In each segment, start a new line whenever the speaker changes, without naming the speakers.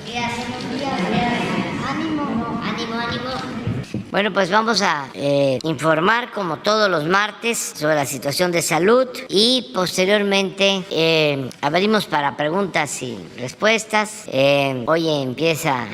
¿Qué hacemos? Ánimo, ánimo, ánimo. Bueno, pues vamos a informar como todos los martes sobre la situación de salud y posteriormente abrimos para preguntas y respuestas. Hoy empieza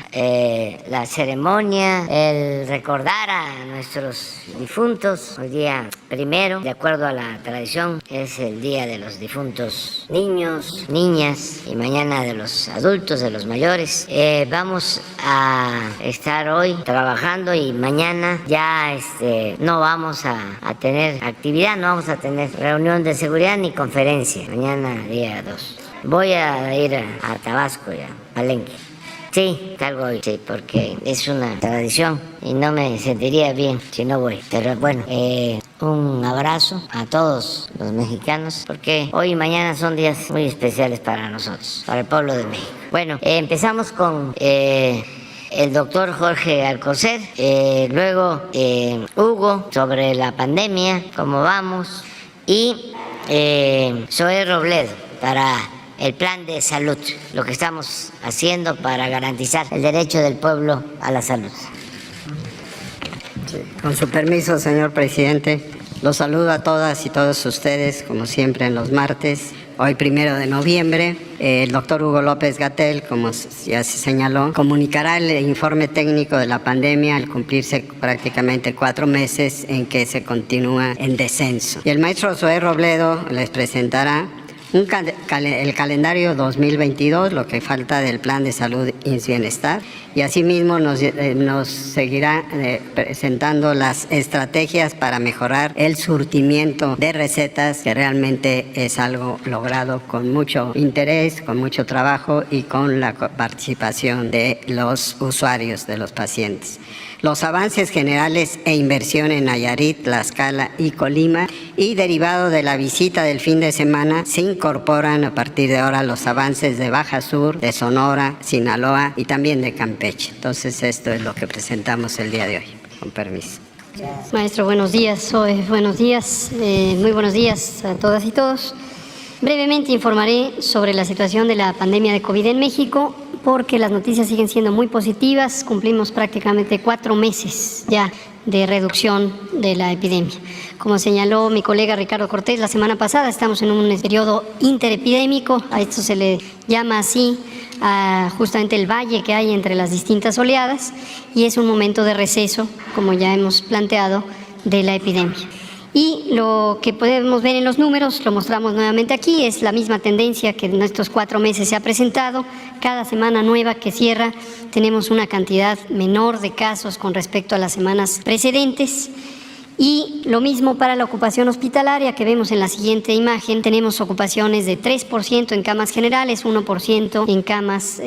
la ceremonia, el recordar a nuestros difuntos. El día primero, de acuerdo a la tradición, es el día de los difuntos niños, niñas y mañana de los adultos, de los mayores. Vamos a estar hoy trabajando y mañana ya no vamos a tener actividad, no vamos a tener reunión de seguridad ni conferencia. Mañana día 2. Voy a ir a Tabasco y a Palenque. Sí, salgo hoy, sí, porque es una tradición y no me sentiría bien si no voy. Pero bueno, un abrazo a todos los mexicanos, porque hoy y mañana son días muy especiales para nosotros, para el pueblo de México. Bueno, empezamos con el doctor Jorge Alcocer, luego Hugo sobre la pandemia, cómo vamos, y Zoé Robledo para el plan de salud, lo que estamos haciendo para garantizar el derecho del pueblo a la salud.
Sí, con su permiso, señor presidente, los saludo a todas y todos ustedes, como siempre en los martes. Hoy, 1 de noviembre, el doctor Hugo López-Gatell, como ya se señaló, comunicará el informe técnico de la pandemia al cumplirse prácticamente 4 meses en que se continúa en descenso. Y el maestro Zoé Robledo les presentará el calendario 2022, lo que falta del plan de salud y bienestar, y asimismo nos seguirá presentando las estrategias para mejorar el surtimiento de recetas, que realmente es algo logrado con mucho interés, con mucho trabajo y con la participación de los usuarios, de los pacientes. Los avances generales e inversión en Nayarit, Tlaxcala y Colima, y derivado de la visita del fin de semana, se incorporan a partir de ahora los avances de Baja Sur, de Sonora, Sinaloa y también de Campeche. Entonces, esto es lo que presentamos el día de hoy. Con permiso.
Maestro, buenos días. Buenos días. Muy buenos días a todas y todos. Brevemente informaré sobre la situación de la pandemia de COVID en México, porque las noticias siguen siendo muy positivas. Cumplimos prácticamente 4 meses ya de reducción de la epidemia. Como señaló mi colega Ricardo Cortés la semana pasada, estamos en un periodo interepidémico, a esto se le llama así, a justamente el valle que hay entre las distintas oleadas, y es un momento de receso, como ya hemos planteado, de la epidemia. Y lo que podemos ver en los números, lo mostramos nuevamente aquí, es la misma tendencia que en estos 4 meses se ha presentado. Cada semana nueva que cierra tenemos una cantidad menor de casos con respecto a las semanas precedentes. Y lo mismo para la ocupación hospitalaria que vemos en la siguiente imagen. Tenemos ocupaciones de 3% en camas generales, 1% en camas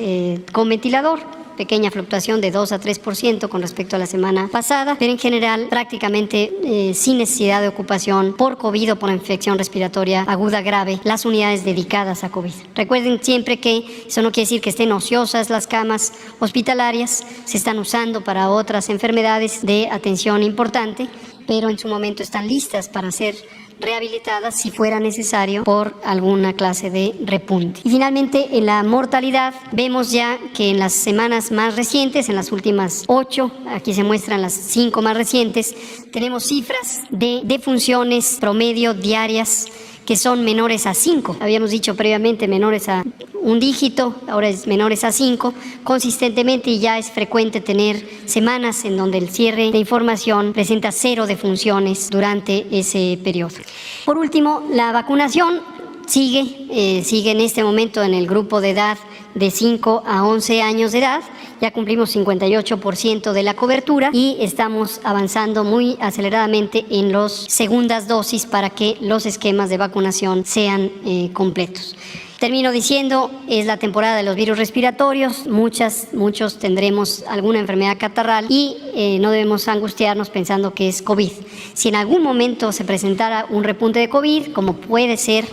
con ventilador. Pequeña fluctuación de 2 a 3% con respecto a la semana pasada, pero en general prácticamente sin necesidad de ocupación por COVID o por infección respiratoria aguda grave, las unidades dedicadas a COVID. Recuerden siempre que eso no quiere decir que estén ociosas las camas hospitalarias, se están usando para otras enfermedades de atención importante, pero en su momento están listas para ser rehabilitadas si fuera necesario por alguna clase de repunte. Y finalmente, en la mortalidad, vemos ya que en las semanas más recientes, en las últimas 8, aquí se muestran las 5 más recientes, tenemos cifras de defunciones promedio diarias que son menores a 5. Habíamos dicho previamente menores a un dígito, ahora es menores a 5, consistentemente, y ya es frecuente tener semanas en donde el cierre de información presenta 0 defunciones durante ese periodo. Por último, la vacunación sigue en este momento en el grupo de edad de 5 a 11 años de edad. Ya cumplimos 58% de la cobertura y estamos avanzando muy aceleradamente en las segundas dosis para que los esquemas de vacunación sean completos. Termino diciendo, es la temporada de los virus respiratorios, muchos tendremos alguna enfermedad catarral y no debemos angustiarnos pensando que es COVID. Si en algún momento se presentara un repunte de COVID, como puede ser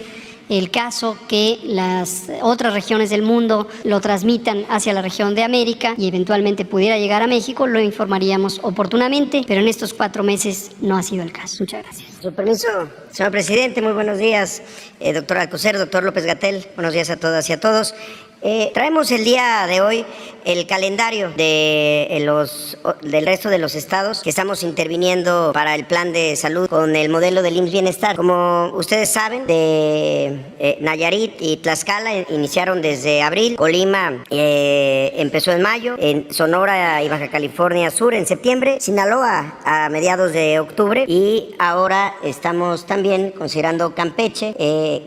el caso que las otras regiones del mundo lo transmitan hacia la región de América y eventualmente pudiera llegar a México, lo informaríamos oportunamente, pero en estos 4 meses no ha sido el caso. Muchas gracias.
Su permiso, señor presidente, muy buenos días, doctor Alcocer, doctor López-Gatell, buenos días a todas y a todos. Traemos el día de hoy el calendario del resto de los estados que estamos interviniendo para el plan de salud con el modelo del IMSS Bienestar. Como ustedes saben, Nayarit y Tlaxcala iniciaron desde abril, Colima empezó en mayo, en Sonora y Baja California Sur en septiembre, Sinaloa a mediados de octubre y ahora estamos también considerando Campeche,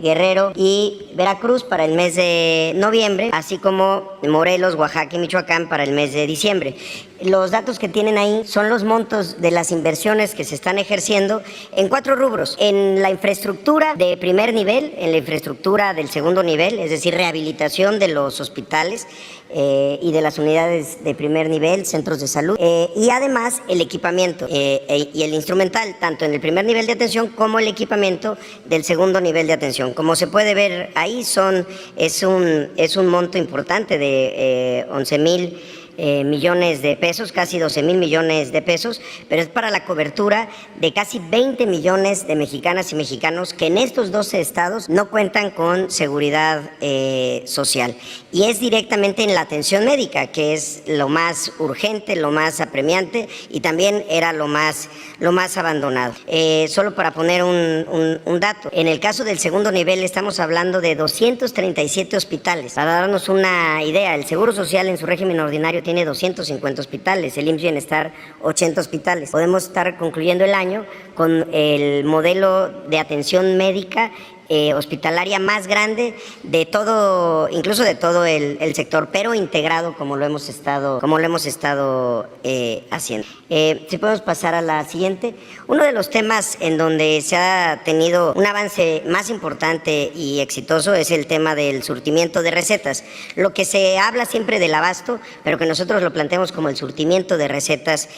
Guerrero y Veracruz para el mes de noviembre, así como Morelos, Oaxaca y Michoacán para el mes de diciembre. Los datos que tienen ahí son los montos de las inversiones que se están ejerciendo en 4 rubros. En la infraestructura de primer nivel, en la infraestructura del segundo nivel, es decir, rehabilitación de los hospitales y de las unidades de primer nivel, centros de salud, y además el equipamiento y el instrumental, tanto en el primer nivel de atención como el equipamiento del segundo nivel de atención. Como se puede ver ahí, es un monto importante de 11,000 millones de pesos, casi 12,000 millones de pesos, pero es para la cobertura de casi 20 millones de mexicanas y mexicanos que en estos 12 estados no cuentan con seguridad social. Y es directamente en la atención médica, que es lo más urgente, lo más apremiante y también era lo más abandonado. Solo para poner un dato, en el caso del segundo nivel estamos hablando de 237 hospitales. Para darnos una idea, el Seguro Social en su régimen ordinario tiene 250 hospitales, el IMSS Bienestar 80 hospitales. Podemos estar concluyendo el año con el modelo de atención médica hospitalaria más grande de todo, incluso de todo el sector, pero integrado como lo hemos estado haciendo. Si podemos pasar a la siguiente. Uno de los temas en donde se ha tenido un avance más importante y exitoso es el tema del surtimiento de recetas. Lo que se habla siempre del abasto, pero que nosotros lo planteamos como el surtimiento de recetas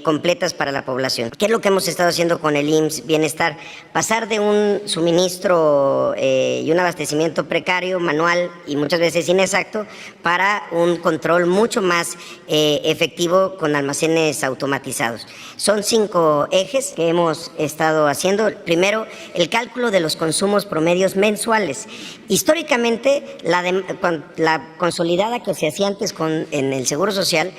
completas para la población. ¿Qué es lo que hemos estado haciendo con el IMSS Bienestar? Pasar de un suministro y un abastecimiento precario, manual y muchas veces inexacto, para un control mucho más efectivo con almacenes automatizados. Son 5 ejes que hemos estado haciendo. Primero, el cálculo de los consumos promedios mensuales. Históricamente, la consolidada que se hacía antes en el Seguro Social,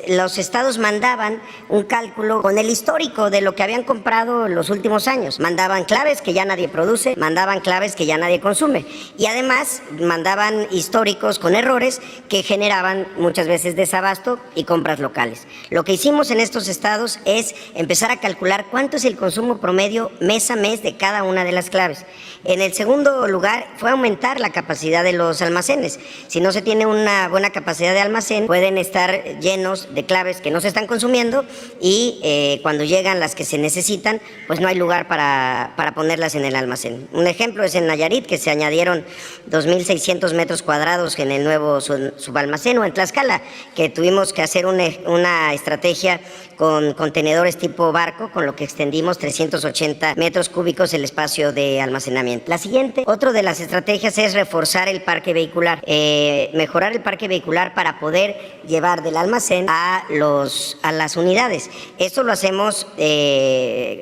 los estados mandaban un cálculo con el histórico de lo que habían comprado los últimos años. Mandaban claves que ya nadie produce, mandaban claves que ya nadie consume y además mandaban históricos con errores que generaban muchas veces desabasto y compras locales. Lo que hicimos en estos estados es empezar a calcular cuánto es el consumo promedio mes a mes de cada una de las claves. En el segundo lugar fue aumentar la capacidad de los almacenes. Si no se tiene una buena capacidad de almacén, pueden estar llenos de claves que no se están consumiendo y cuando llegan las que se necesitan, pues no hay lugar para ponerlas en el almacén. Un ejemplo es en Nayarit, que se añadieron 2,600 metros cuadrados en el nuevo subalmacén, o en Tlaxcala, que tuvimos que hacer una estrategia con contenedores tipo barco, con lo que extendimos 380 metros cúbicos el espacio de almacenamiento. La siguiente, otra de las estrategias es reforzar el parque vehicular, mejorar el parque vehicular para poder llevar del almacén a las unidades. Esto lo hacemos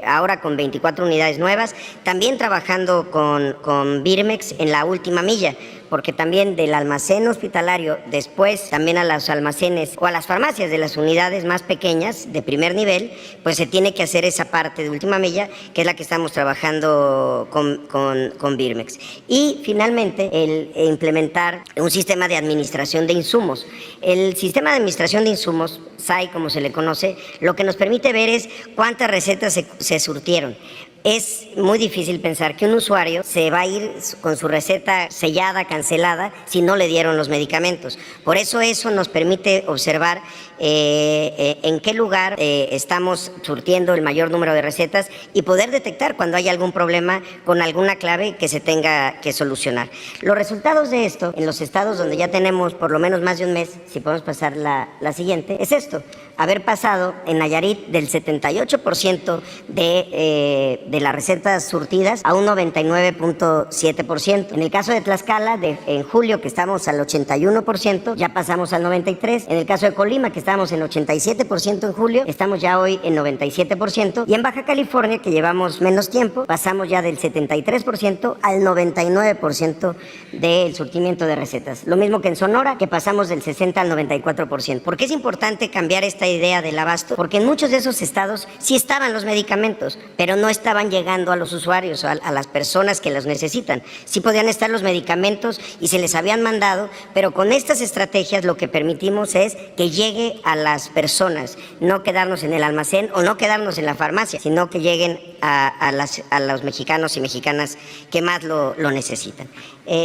ahora con 24 unidades nuevas, también trabajando con Birmex en la última milla, porque también del almacén hospitalario, después también a los almacenes o a las farmacias de las unidades más pequeñas de primer nivel, pues se tiene que hacer esa parte de última milla, que es la que estamos trabajando con Birmex. Y finalmente, el implementar un sistema de administración de insumos. El sistema de administración de insumos, SAI como se le conoce, lo que nos permite ver es cuántas recetas se surtieron. Es muy difícil pensar que un usuario se va a ir con su receta sellada, cancelada, si no le dieron los medicamentos. Por eso nos permite observar en qué lugar estamos surtiendo el mayor número de recetas y poder detectar cuando hay algún problema con alguna clave que se tenga que solucionar. Los resultados de esto, en los estados donde ya tenemos por lo menos más de un mes, si podemos pasar la siguiente, es esto.
haber pasado en Nayarit del 78% de las recetas surtidas a un 99.7%. En el caso de Tlaxcala, en julio, que estamos al 81%, ya pasamos al 93%. En el caso de Colima, que estábamos en 87% en julio, estamos ya hoy en 97%. Y en Baja California, que llevamos menos tiempo, pasamos ya del 73% al 99% del surtimiento de recetas. Lo mismo que en Sonora, que pasamos del 60 al 94%. ¿Por qué es importante cambiar esta idea del abasto? Porque en muchos de esos estados sí estaban los medicamentos, pero no estaban llegando a los usuarios, a las personas que los necesitan. Sí podían estar los medicamentos y se les habían mandado, pero con estas estrategias lo que permitimos es que llegue a las personas, no quedarnos en el almacén o no quedarnos en la farmacia, sino que lleguen a los mexicanos y mexicanas que más lo necesitan.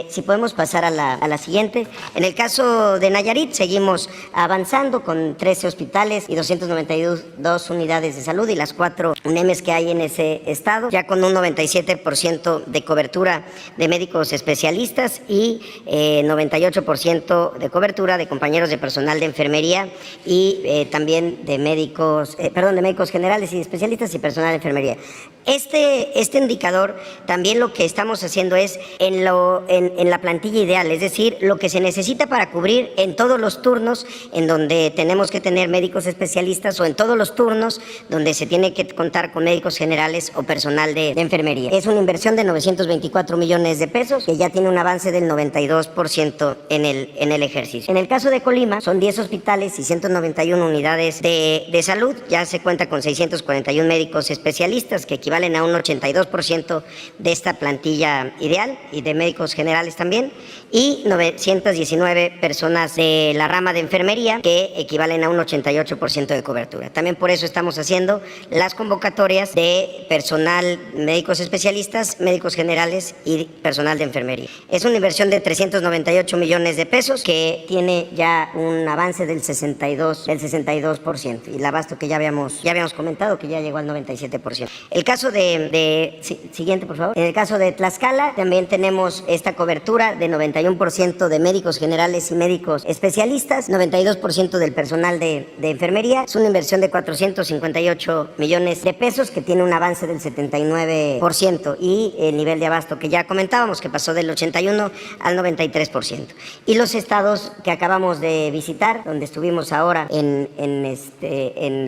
Si podemos pasar a la siguiente. En el caso de Nayarit seguimos avanzando con 13 hospitales y 292 unidades de salud y las 4 UNEMs que hay en ese estado, ya con un 97% de cobertura de médicos especialistas y 98% de cobertura de compañeros de personal de enfermería y también de médicos generales y especialistas y personal de enfermería. Este indicador también lo que estamos haciendo es en la plantilla ideal, es decir, lo que se necesita para cubrir en todos los turnos en donde tenemos que tener médicos especialistas o en todos los turnos donde se tiene que contar con médicos generales o personal de enfermería. Es una inversión de 924 millones de pesos que ya tiene un avance del 92% en el ejercicio. En el caso de Colima son 10 hospitales y 191 unidades de salud, ya se cuenta con 641 médicos especialistas que equivalen a un 82% de esta plantilla ideal y de médicos generales también, y 919 personas de la rama de enfermería que equivalen a un 88% de cobertura. También por eso estamos haciendo las convocatorias de personal, médicos especialistas, médicos generales y personal de enfermería. Es una inversión de 398 millones de pesos que tiene ya un avance del 62% y el abasto que ya habíamos comentado que ya llegó al 97%. El caso siguiente, por favor. En el caso de Tlaxcala también tenemos esta cobertura de 91% de médicos generales y médicos especialistas, 92% del personal de enfermería. Es una inversión de 458 millones de pesos que tiene un avance del 79% y el nivel de abasto que ya comentábamos que pasó del 81 al 93%. Y los estados que acabamos de visitar, donde estuvimos ahora en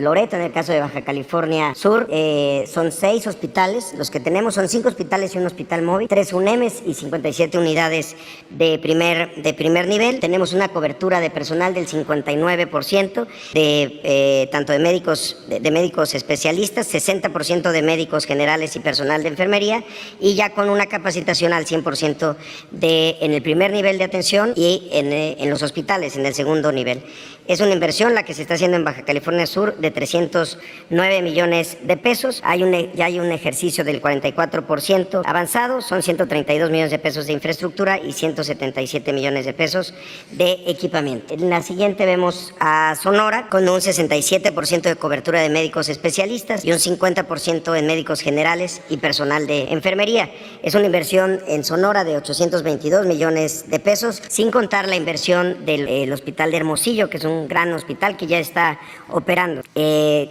Loreto, en el caso de Baja California Sur, son 6 hospitales, los que tenemos son 5 hospitales y un hospital móvil, 3 UNEMs y 57 unidades de primer nivel. Tenemos una cobertura de personal del 59%, tanto de médicos especialistas, 60% de médicos generales y personal de enfermería, y ya con una capacitación al 100% en el primer nivel de atención y en los hospitales, en el segundo nivel. Es una inversión la que se está haciendo en Baja California Sur de 309 millones de pesos. Ya hay un ejercicio del 44% avanzado, son 132 millones de pesos de infraestructura y 177 millones de pesos de equipamiento. En la siguiente vemos a Sonora con un 67% de cobertura de médicos especialistas y un 50% en médicos generales y personal de enfermería. Es una inversión en Sonora de 822 millones de pesos, sin contar la inversión del Hospital de Hermosillo, que es un gran hospital que ya está operando,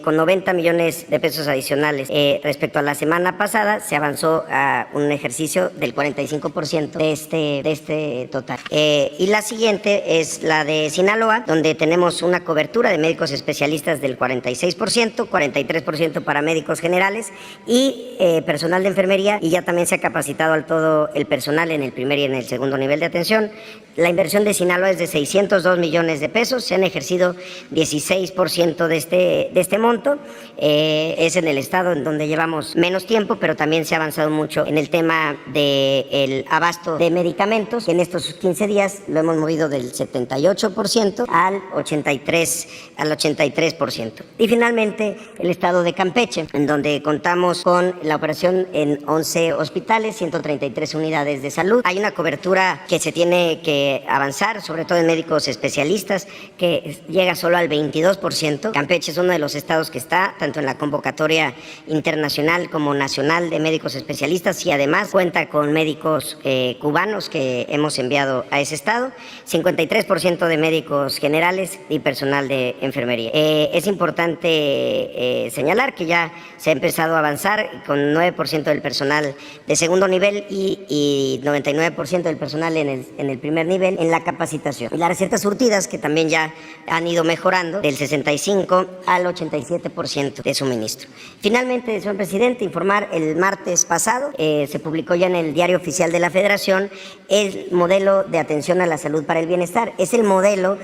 con 90 millones de pesos adicionales. Respecto a la semana pasada, se avanzó a un ejercicio del 45% de este total. Y la siguiente es la de Sinaloa, donde tenemos una cobertura de médicos especialistas del 46%, 43% para médicos generales y personal de enfermería, y ya también se ha capacitado al todo el personal en el primer y en el segundo nivel de atención. La inversión de Sinaloa es de 602 millones de pesos, se han ejercido 16% de este monto. Es en el estado en donde llevamos menos tiempo, pero también se ha avanzado mucho en el tema del abasto de medicamentos, que en estos 15 días lo hemos movido del 78% al 83%. Y finalmente el estado de Campeche.
Campeche, en donde contamos con la operación en 11 hospitales, 133 unidades de salud. Hay una cobertura que se tiene que avanzar, sobre todo en médicos especialistas, que llega solo al 22%. Campeche es uno de los estados que está tanto en la convocatoria internacional como nacional de médicos especialistas y además cuenta con médicos cubanos que hemos enviado a ese estado, 53% de médicos generales y personal de enfermería. Es importante señalar que ya se ha empezado a avanzar con 9% del personal de segundo nivel y 99% del personal en el primer nivel en la capacitación. Y las recetas surtidas, que también ya han ido mejorando del 65 al 87% de suministro. Finalmente, señor presidente, informar el martes pasado, se publicó ya en el Diario Oficial de la Federación el modelo de atención a la salud para el bienestar. Es el modelo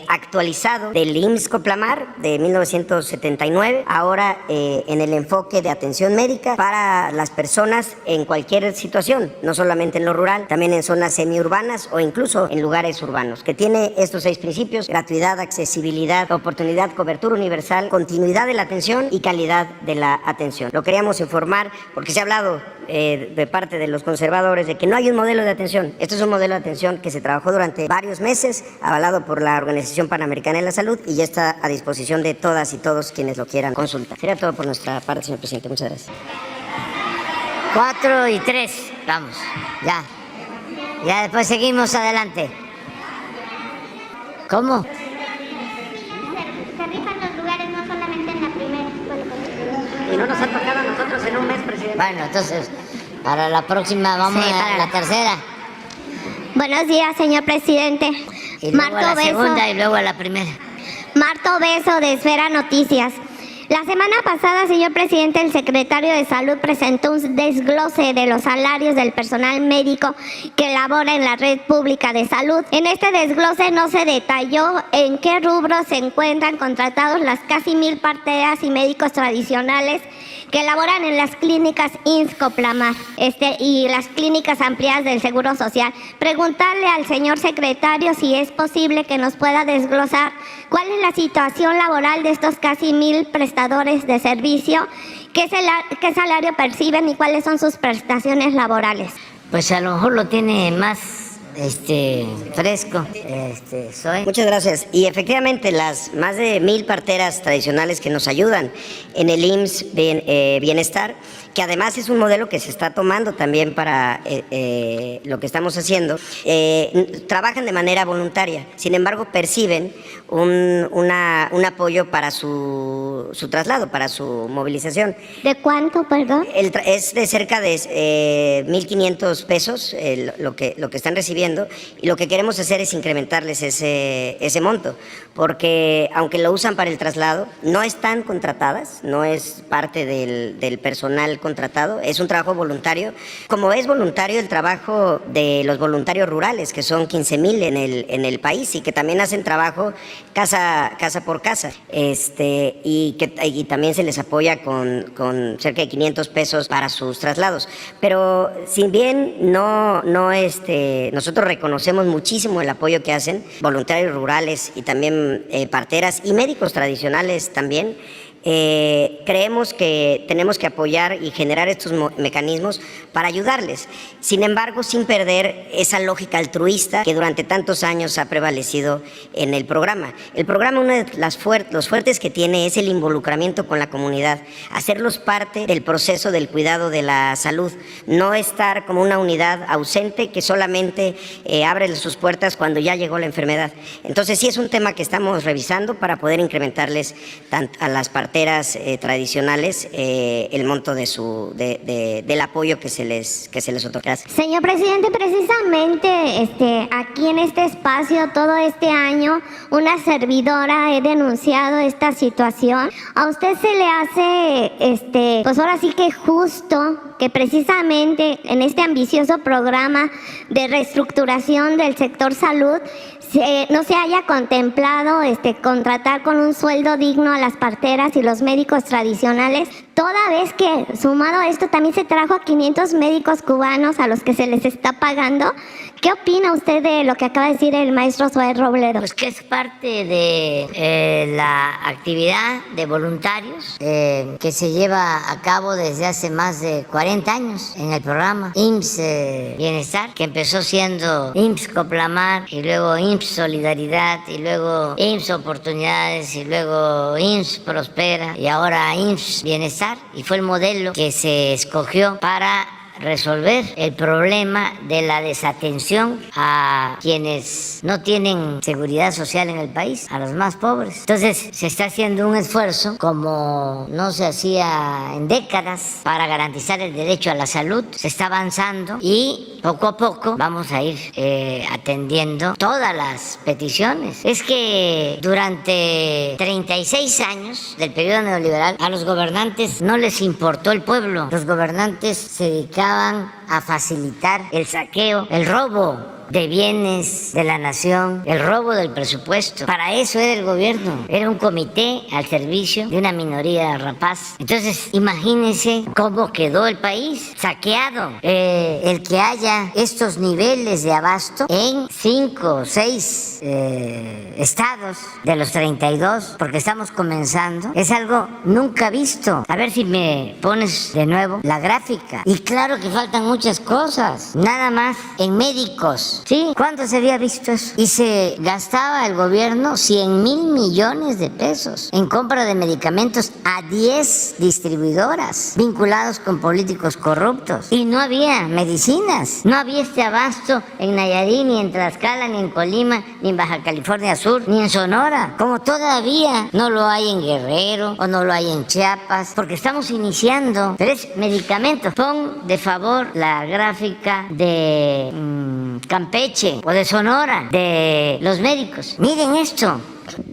actualizado del IMSS-Coplamar de 1979, ahora en el enfoque de atención médica para las personas en cualquier situación, no solamente en lo rural, también en zonas semiurbanas o incluso en lugares urbanos, que tiene estos 6 principios: gratuidad, accesibilidad, oportunidad, cobertura universal, continuidad de la atención y calidad de la atención. Lo queríamos informar porque se ha hablado de parte de los conservadores de que no hay un modelo de atención. Esto es un modelo de atención que se trabajó durante varios meses, avalado por la Organización Panamericana de la Salud, y ya está a disposición de todas y todos quienes lo quieran consultar. Sería todo por nuestra parte, señor presidente. Muchas gracias. 4 y 3, vamos, ya. Ya después seguimos adelante. ¿Cómo?
Se rifan los lugares, no solamente en la primera.
Y no nos ha tocado a nosotros en un mes, presidente.
Bueno, entonces, para la próxima vamos a la tercera.
Buenos días, señor presidente.
Y luego a la segunda y luego a la primera.
Marto Beso, de Esfera Noticias. La semana pasada, señor presidente, el secretario de Salud presentó un desglose de los salarios del personal médico que labora en la red pública de salud. En este desglose no se detalló en qué rubros se encuentran contratados las casi 1,000 parteras y médicos tradicionales que laboran en las clínicas IMSS-Coplamar y las clínicas ampliadas del Seguro Social. Preguntarle al señor secretario si es posible que nos pueda desglosar cuál es la situación laboral de estos casi 1,000 prestadores de servicio, qué salario perciben y cuáles son sus prestaciones laborales.
Pues a lo mejor lo tiene más fresco. Soy.
Muchas gracias. Y efectivamente, las más de 1,000 parteras tradicionales que nos ayudan en el IMSS Bienestar, que además es un modelo que se está tomando también para lo que estamos haciendo, trabajan de manera voluntaria. Sin embargo, perciben un apoyo para su traslado, para su movilización.
¿De cuánto, perdón?
Es de cerca de 1,500 pesos lo que están recibiendo, y lo que queremos hacer es incrementarles ese monto, porque aunque lo usan para el traslado, no están contratadas, no es parte del personal contratado, es un trabajo voluntario, como es voluntario el trabajo de los voluntarios rurales, que son 15,000 en el país y que también hacen trabajo casa por casa, y también se les apoya con cerca de 500 pesos para sus traslados. Pero si bien nosotros reconocemos muchísimo el apoyo que hacen voluntarios rurales y también parteras y médicos tradicionales también, creemos que tenemos que apoyar y generar estos mecanismos para ayudarles. Sin embargo, sin perder esa lógica altruista que durante tantos años ha prevalecido en el programa. El programa, uno de los fuertes que tiene es el involucramiento con la comunidad, hacerlos parte del proceso del cuidado de la salud, no estar como una unidad ausente que solamente abre sus puertas cuando ya llegó la enfermedad. Entonces sí es un tema que estamos revisando para poder incrementarles a las parteras tradicionales el monto del apoyo que se les otorga.
Señor presidente, precisamente aquí en este espacio todo este año una servidora he denunciado esta situación. ¿A usted se le hace pues ahora sí que justo que precisamente en este ambicioso programa de reestructuración del sector salud no se haya contemplado contratar con un sueldo digno a las parteras y los médicos tradicionales toda vez que sumado a esto también se trajo a 500 médicos cubanos a los que se les está pagando. ¿Qué opina usted de lo que acaba de decir el maestro Zoé Robledo?
Pues que es parte de la actividad de voluntarios que se lleva a cabo desde hace más de 40 años en el programa IMSS Bienestar, que empezó siendo IMSS Coplamar y luego IMSS Solidaridad y luego IMSS Oportunidades y luego IMSS Prospera y ahora IMSS Bienestar, y fue el modelo que se escogió para resolver el problema de la desatención a quienes no tienen seguridad social en el país, a los más pobres. Entonces se está haciendo un esfuerzo como no se hacía en décadas para garantizar el derecho a la salud. Se está avanzando y poco a poco vamos a ir atendiendo todas las peticiones. Es que durante 36 años del periodo neoliberal a los gobernantes no les importó el pueblo. Los gobernantes se dedicaban a facilitar el saqueo, el robo de bienes de la nación, el robo del presupuesto. Para eso era el gobierno, era un comité al servicio de una minoría rapaz. Entonces, imagínense cómo quedó el país, saqueado. El que haya estos niveles de abasto en 5 o 6 estados de los 32, porque estamos comenzando, es algo nunca visto. A ver si me pones de nuevo la gráfica. Y claro que faltan muchas cosas, nada más en médicos. ¿Sí? ¿Cuándo se había visto eso? Y se gastaba el gobierno 100,000 millones de pesos en compra de medicamentos a 10 distribuidoras vinculados con políticos corruptos. Y no había medicinas, no había este abasto en Nayarit, ni en Tlaxcala, ni en Colima, ni en Baja California Sur, ni en Sonora, como todavía no lo hay en Guerrero o no lo hay en Chiapas, porque estamos iniciando 3 medicamentos. Pon de favor la gráfica de Campeche o de Sonora, de los médicos. Miren esto.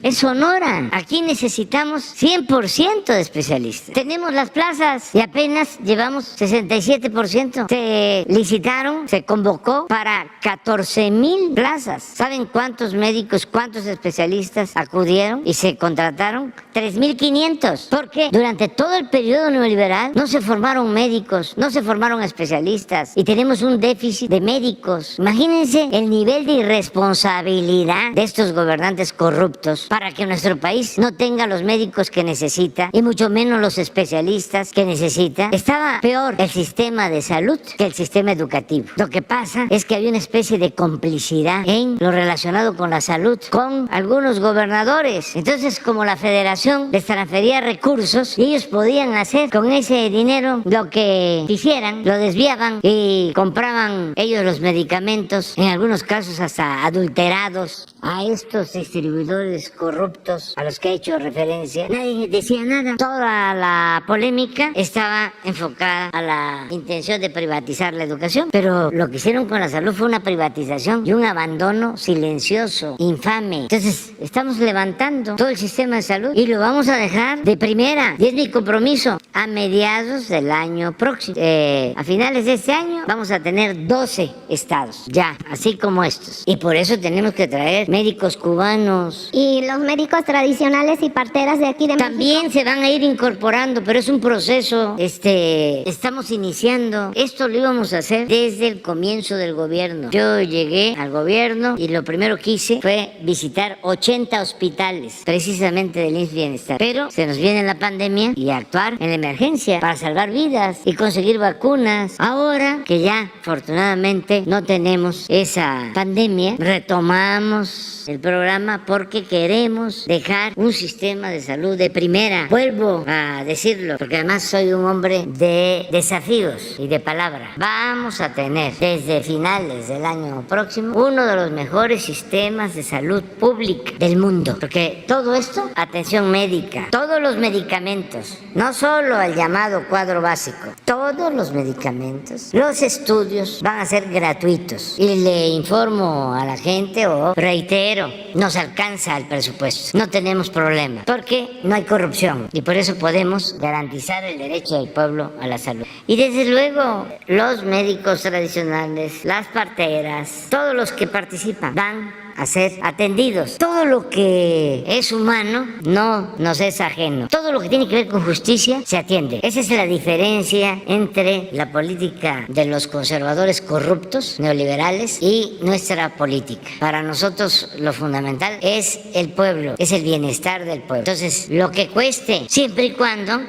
En Sonora, aquí necesitamos 100% de especialistas. Tenemos las plazas y apenas llevamos 67%. Se licitaron, se convocó para 14,000 plazas. ¿Saben cuántos médicos, cuántos especialistas acudieron y se contrataron? 3,500. Porque durante todo el periodo neoliberal no se formaron médicos, no se formaron especialistas y tenemos un déficit de médicos. Imagínense el nivel de irresponsabilidad de estos gobernantes corruptos para que nuestro país no tenga los médicos que necesita y mucho menos los especialistas que necesita. Estaba peor el sistema de salud que el sistema educativo. Lo que pasa es que había una especie de complicidad en lo relacionado con la salud con algunos gobernadores. Entonces, como la federación les transfería recursos y ellos podían hacer con ese dinero lo que quisieran, lo desviaban y compraban ellos los medicamentos, en algunos casos hasta adulterados, a estos distribuidores corruptos a los que he hecho referencia. Nadie decía nada. Toda la polémica estaba enfocada a la intención de privatizar la educación, pero lo que hicieron con la salud fue una privatización y un abandono silencioso, infame. Entonces, estamos levantando todo el sistema de salud y lo vamos a dejar de primera. Y es mi compromiso. A mediados del año próximo, a finales de este año, vamos a tener 12 estados, ya, así como estos. Y por eso tenemos que traer médicos cubanos.
Y los médicos tradicionales y parteras de aquí de
también
México
se van a ir incorporando, pero es un proceso. Estamos iniciando. Esto lo íbamos a hacer desde el comienzo del gobierno. Yo llegué al gobierno y lo primero que hice fue visitar 80 hospitales, precisamente del IMSS Bienestar. Pero se nos viene la pandemia y actuar en la emergencia para salvar vidas y conseguir vacunas. Ahora que ya, afortunadamente, no tenemos esa pandemia, retomamos el programa porque queremos dejar un sistema de salud de primera. Vuelvo a decirlo, porque además soy un hombre de desafíos y de palabra. Vamos a tener desde finales del año próximo uno de los mejores sistemas de salud pública del mundo. Porque todo esto, atención médica, todos los medicamentos, no solo el llamado cuadro básico, todos los medicamentos, los estudios van a ser gratuitos. Y le informo a la gente o reitero, nos alcanza el presupuesto, no tenemos problema, porque no hay corrupción y por eso podemos garantizar el derecho del pueblo a la salud. Y desde luego los médicos tradicionales, las parteras, todos los que participan van a ser atendidos. Todo lo que es humano no nos es ajeno. Todo lo que tiene que ver con justicia se atiende. Esa es la diferencia entre la política de los conservadores corruptos, neoliberales, y nuestra política. Para nosotros lo fundamental es el pueblo, es el bienestar del pueblo. Entonces, lo que cueste, siempre y cuando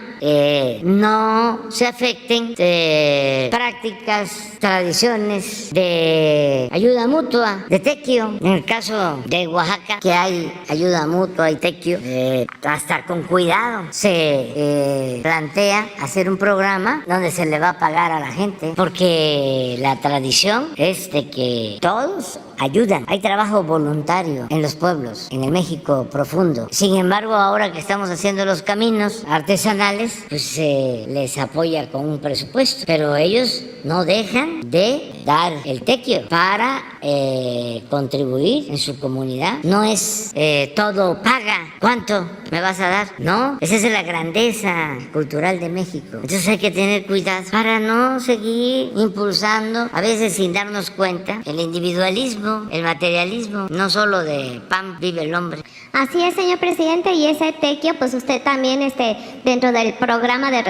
no se afecten prácticas, tradiciones de ayuda mutua, de tequio. En el caso de Oaxaca, que hay ayuda mutua y tequio, hasta con cuidado se plantea hacer un programa donde se le va a pagar a la gente, porque la tradición es de que todos ayudan. Hay trabajo voluntario en los pueblos, en el México profundo. Sin embargo, ahora que estamos haciendo los caminos artesanales, pues se les apoya con un presupuesto, pero ellos no dejan de dar el tequio para contribuir en su comunidad. No es todo paga. ¿Cuánto me vas a dar? No, esa es la grandeza cultural de México. Entonces hay que tener cuidado para no seguir impulsando, a veces sin darnos cuenta, el individualismo, el materialismo. No solo de pan vive el hombre.
Así es, señor presidente, y ese tequio, pues usted también dentro del programa de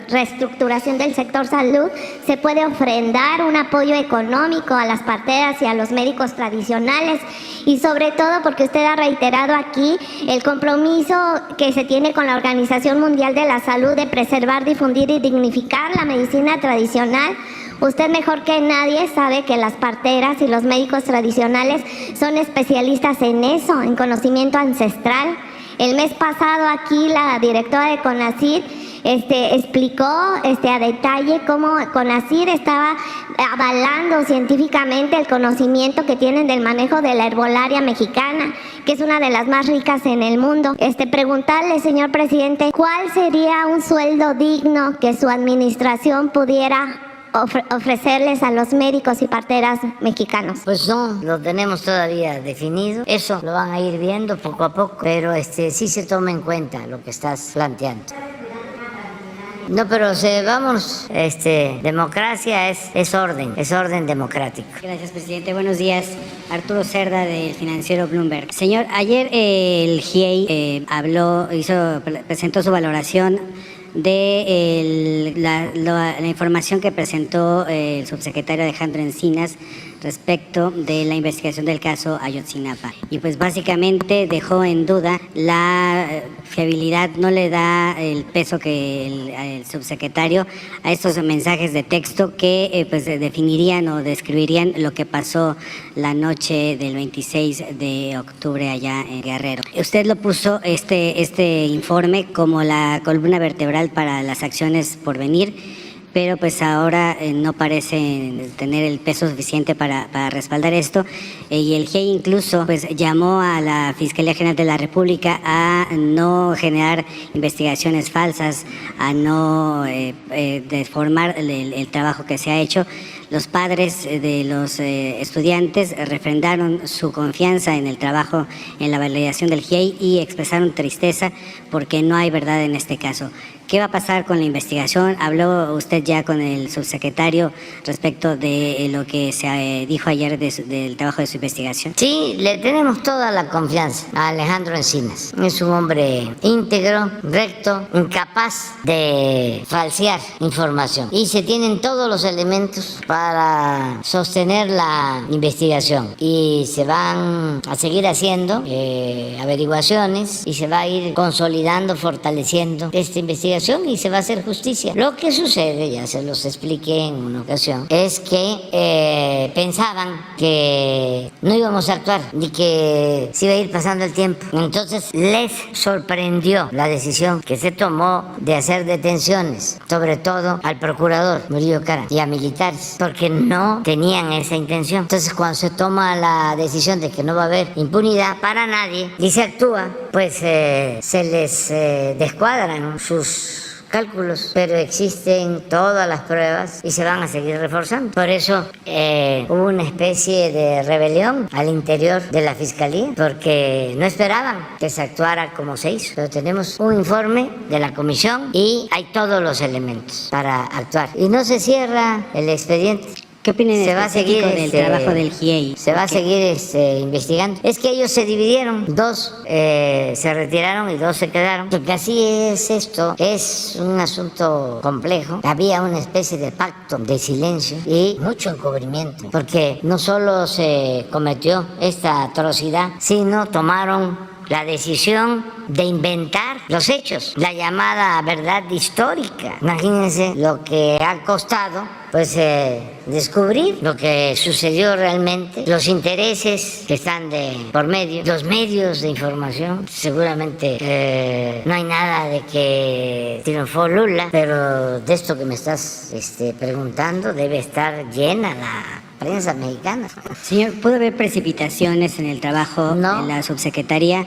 reestructuración del sector salud, se puede ofrendar un apoyo económico a las parteras y a los médicos tradicionales, y sobre todo porque usted ha reiterado aquí el compromiso que se tiene con la Organización Mundial de la Salud de preservar, difundir y dignificar la medicina tradicional. Usted mejor que nadie sabe que las parteras y los médicos tradicionales son especialistas en eso, en conocimiento ancestral. El mes pasado aquí la directora de CONACYT explicó a detalle cómo CONACYT estaba avalando científicamente el conocimiento que tienen del manejo de la herbolaria mexicana, que es una de las más ricas en el mundo. Preguntarle, señor presidente, ¿cuál sería un sueldo digno que su administración pudiera ofrecerles a los médicos y parteras mexicanos?
Pues no lo tenemos todavía definido. Eso lo van a ir viendo poco a poco, pero sí se toma en cuenta lo que estás planteando. No, pero vamos, democracia es orden democrático.
Gracias, presidente. Buenos días. Arturo Cerda, del financiero Bloomberg. Señor, ayer el GIEI presentó su valoración de la información que presentó el subsecretario Alejandro Encinas respecto de la investigación del caso Ayotzinapa. Y pues básicamente dejó en duda la fiabilidad, no le da el peso que el subsecretario a estos mensajes de texto que pues definirían o describirían lo que pasó la noche del 26 de octubre allá en Guerrero. Usted lo puso este informe como la columna vertebral para las acciones por venir, pero pues ahora no parece tener el peso suficiente para respaldar esto, y el GIEI incluso pues llamó a la Fiscalía General de la República a no generar investigaciones falsas, a no deformar el trabajo que se ha hecho. Los padres de los estudiantes refrendaron su confianza en el trabajo, en la validación del GIEI, y expresaron tristeza porque no hay verdad en este caso. ¿Qué va a pasar con la investigación? ¿Habló usted ya con el subsecretario respecto de lo que se dijo ayer del trabajo de su investigación?
Sí, le tenemos toda la confianza a Alejandro Encinas. Es un hombre íntegro, recto, incapaz de falsear información. Y se tienen todos los elementos para sostener la investigación. Y se van a seguir haciendo averiguaciones y se va a ir consolidando, fortaleciendo esta investigación, y se va a hacer justicia. Lo que sucede, ya se los expliqué en una ocasión, es que pensaban que no íbamos a actuar ni que se iba a ir pasando el tiempo. Entonces les sorprendió la decisión que se tomó de hacer detenciones, sobre todo al procurador Murillo Caram y a militares, porque no tenían esa intención. Entonces, cuando se toma la decisión de que no va a haber impunidad para nadie y se actúa, pues se les descuadran sus cálculos, pero existen todas las pruebas y se van a seguir reforzando. Por eso hubo una especie de rebelión al interior de la Fiscalía, porque no esperaban que se actuara como se hizo. Pero tenemos un informe de la comisión y hay todos los elementos para actuar. Y no se cierra el expediente.
¿Qué opinan
Se va a seguir
del trabajo del GIEI?
Se va a seguir investigando. Es que ellos se dividieron, 2 se retiraron y 2 se quedaron. Porque así es esto, es un asunto complejo. Había una especie de pacto de silencio y mucho encubrimiento, porque no solo se cometió esta atrocidad, sino tomaron la decisión de inventar los hechos, la llamada verdad histórica. Imagínense lo que ha costado pues descubrir lo que sucedió realmente, los intereses que están de por medio, los medios de información. Seguramente no hay nada de que triunfó Lula, pero de esto que me estás preguntando debe estar llena la prensa mexicana.
Señor, ¿pudo haber precipitaciones en el trabajo de la subsecretaría?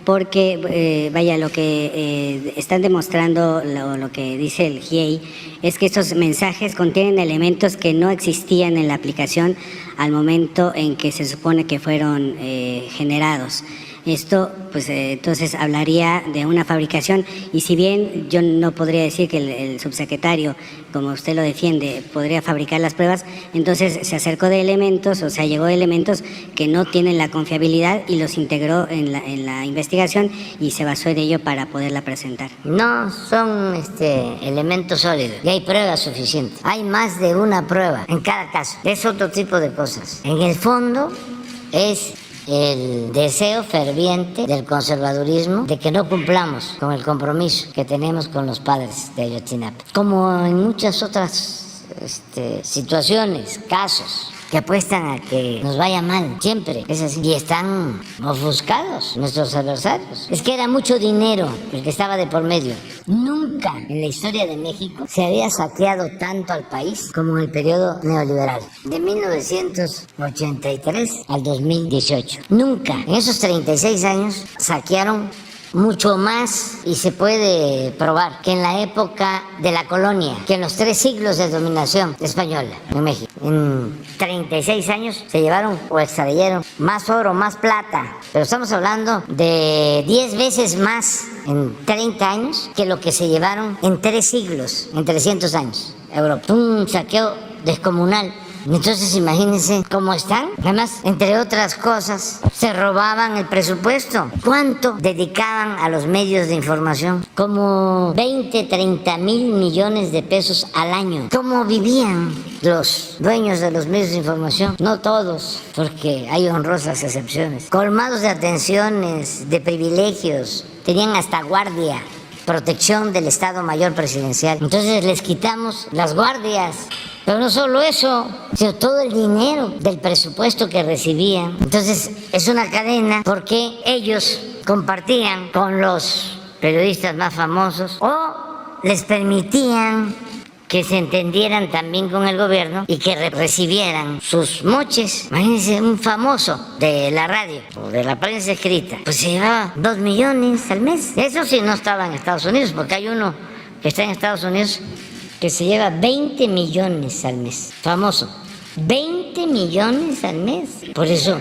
Porque, vaya, lo que están demostrando, lo que dice el GIEI, es que estos mensajes contienen elementos que no existían en la aplicación al momento en que se supone que fueron generados. Esto, pues entonces hablaría de una fabricación, y si bien yo no podría decir que el subsecretario, como usted lo defiende, podría fabricar las pruebas, entonces se acercó de elementos, o sea, llegó de elementos que no tienen la confiabilidad y los integró en la investigación y se basó en ello para poderla presentar.
No son elementos sólidos y hay pruebas suficientes. Hay más de una prueba en cada caso. Es otro tipo de cosas. En el fondo es el deseo ferviente del conservadurismo de que no cumplamos con el compromiso que tenemos con los padres de Ayotzinapa. Como en muchas otras situaciones, casos que apuestan a que nos vaya mal, siempre es así. Y están ofuscados nuestros adversarios. Es que era mucho dinero el que estaba de por medio. Nunca en la historia de México se había saqueado tanto al país como en el periodo neoliberal, de 1983 al 2018. Nunca, en esos 36 años, saquearon mucho más, y se puede probar, que en la época de la colonia, que en los 3 siglos de dominación española en México. En 36 años se llevaron o extrayeron más oro, más plata, pero estamos hablando de 10 veces más en 30 años que lo que se llevaron en 3 siglos, en 300 años. Europa, un saqueo descomunal. Entonces imagínense cómo están. Además, entre otras cosas, se robaban el presupuesto. ¿Cuánto dedicaban a los medios de información? Como 20, 30 mil millones de pesos al año. ¿Cómo vivían los dueños de los medios de información? No todos, porque hay honrosas excepciones. Colmados de atenciones, de privilegios. Tenían hasta guardia, protección del Estado Mayor Presidencial. Entonces les quitamos las guardias. Pero no solo eso, sino todo el dinero del presupuesto que recibían. Entonces es una cadena, porque ellos compartían con los periodistas más famosos o les permitían que se entendieran también con el gobierno y que recibieran sus moches. Imagínense, un famoso de la radio o de la prensa escrita, pues se llevaba 2 millones al mes. Eso sí no estaba en Estados Unidos, porque hay uno que está en Estados Unidos que se lleva 20 millones al mes. Famoso. 20 millones al mes. Por eso,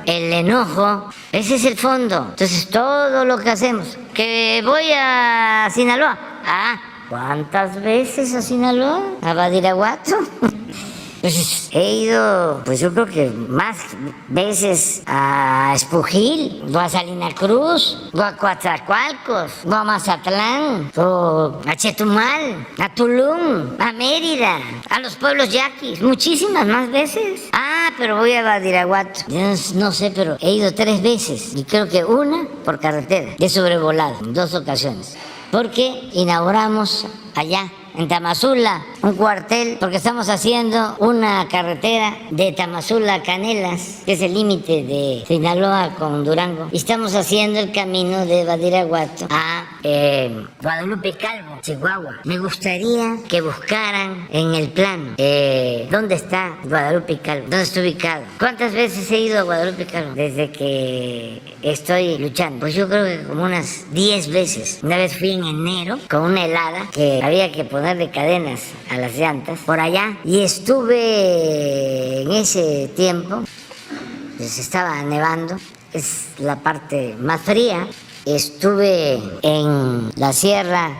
el enojo, ese es el fondo. Entonces, todo lo que hacemos, que voy a Sinaloa. ¿Cuántas veces a Sinaloa? ¿A Badiraguato? Pues he ido, pues yo creo que más veces a Espujil, o a Salina Cruz, o a Coatzacoalcos, o a Mazatlán, o a Chetumal, a Tulum, a Mérida, a los pueblos yaquis, muchísimas más veces. Pero voy a Badiraguato. Yo no sé, pero he ido 3 veces, y creo que una por carretera, de sobrevolado, en 2 ocasiones, porque inauguramos allá en Tamazula un cuartel, porque estamos haciendo una carretera de Tamazula a Canelas, que es el límite de Sinaloa con Durango, y estamos haciendo el camino de Badiraguato a Guadalupe Calvo, Chihuahua. Me gustaría que buscaran en el plano dónde está Guadalupe Calvo, dónde está ubicado. ¿Cuántas veces he ido a Guadalupe Calvo desde que estoy luchando? Pues yo creo que como unas 10 veces. Una vez fui en enero con una helada que había que ponerle cadenas a las llantas por allá, y estuve en ese tiempo, pues estaba nevando, es la parte más fría. Estuve en la Sierra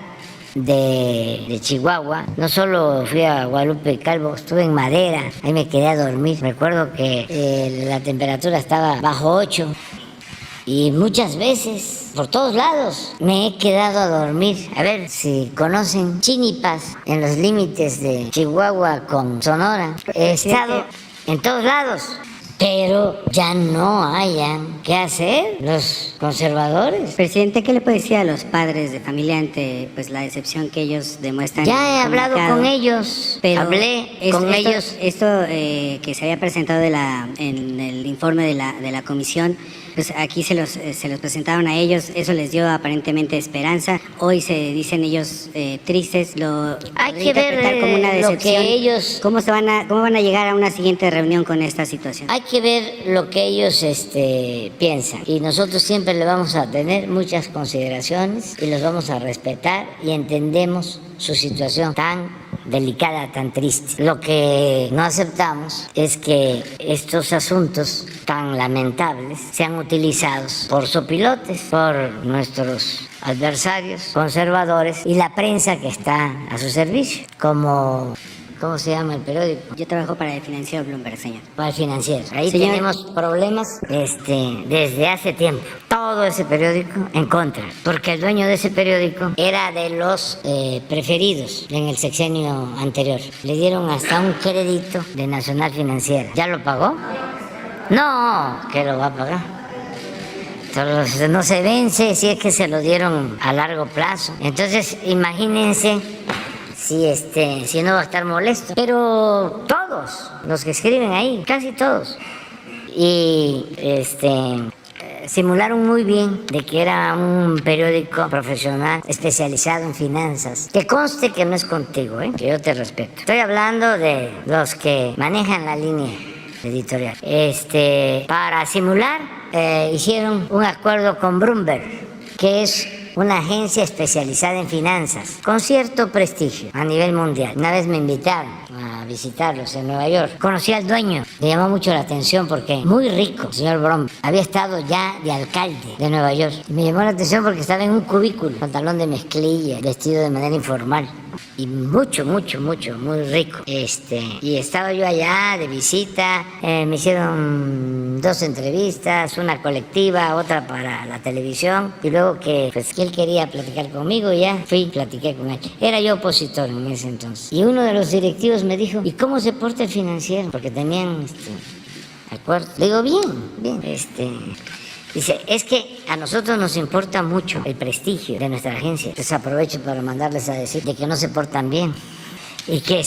de Chihuahua. No solo fui a Guadalupe Calvo, estuve en Madera, ahí me quedé a dormir. Recuerdo que la temperatura estaba bajo 8 y muchas veces, por todos lados, me he quedado a dormir. A ver si conocen Chinipas, en los límites de Chihuahua con Sonora. He estado en todos lados. Pero ya no hayan qué hacer los conservadores.
Presidente, ¿qué le puede decir a los padres de familia ante pues la decepción que ellos demuestran?
Ya he hablado con ellos, hablé con ellos.
Esto que se había presentado en el informe de la comisión, pues aquí se los presentaron a ellos, eso les dio aparentemente esperanza. Hoy se dicen ellos tristes,
hay que ver
como una decepción.
Lo que ellos...
¿Cómo van a llegar a una siguiente reunión con esta situación?
Hay que ver lo que ellos piensan, y nosotros siempre le vamos a tener muchas consideraciones y los vamos a respetar, y entendemos su situación tan delicada, tan triste. Lo que no aceptamos es que estos asuntos tan lamentables sean utilizados por sopilotes, por nuestros adversarios conservadores y la prensa que está a su servicio, como... ¿Cómo se llama el periódico?
Yo trabajo para el financiero Bloomberg, señor.
Para el financiero. Ahí
Señor,
tenemos problemas desde hace tiempo. Todo ese periódico en contra, porque el dueño de ese periódico era de los preferidos en el sexenio anterior. Le dieron hasta un crédito de Nacional Financiera. ¿Ya lo pagó? No, que lo va a pagar. Entonces, no se vence si es que se lo dieron a largo plazo. Entonces, imagínense si no va a estar molesto. Pero todos los que escriben ahí, casi todos, y simularon muy bien de que era un periódico profesional especializado en finanzas. Que conste que no es contigo, que yo te respeto. Estoy hablando de los que manejan la línea editorial. Para simular, hicieron un acuerdo con Bloomberg, que es una agencia especializada en finanzas, con cierto prestigio a nivel mundial. Una vez me invitaron a visitarlos en Nueva York. Conocí al dueño, me llamó mucho la atención porque muy rico, señor Brom. Había estado ya de alcalde de Nueva York. Y me llamó la atención porque estaba en un cubículo, pantalón de mezclilla, vestido de manera informal. Y muy rico. Y estaba yo allá de visita, me hicieron 2 entrevistas, una colectiva, otra para la televisión, y luego que él quería platicar conmigo, ya fui y platiqué con él. Era yo opositor en ese entonces. Y uno de los directivos me dijo, ¿y cómo se porta el financiero? Porque tenían acuerdo. Le digo, bien. Dice, es que a nosotros nos importa mucho el prestigio de nuestra agencia. Entonces aprovecho para mandarles a decir de que no se portan bien. Y que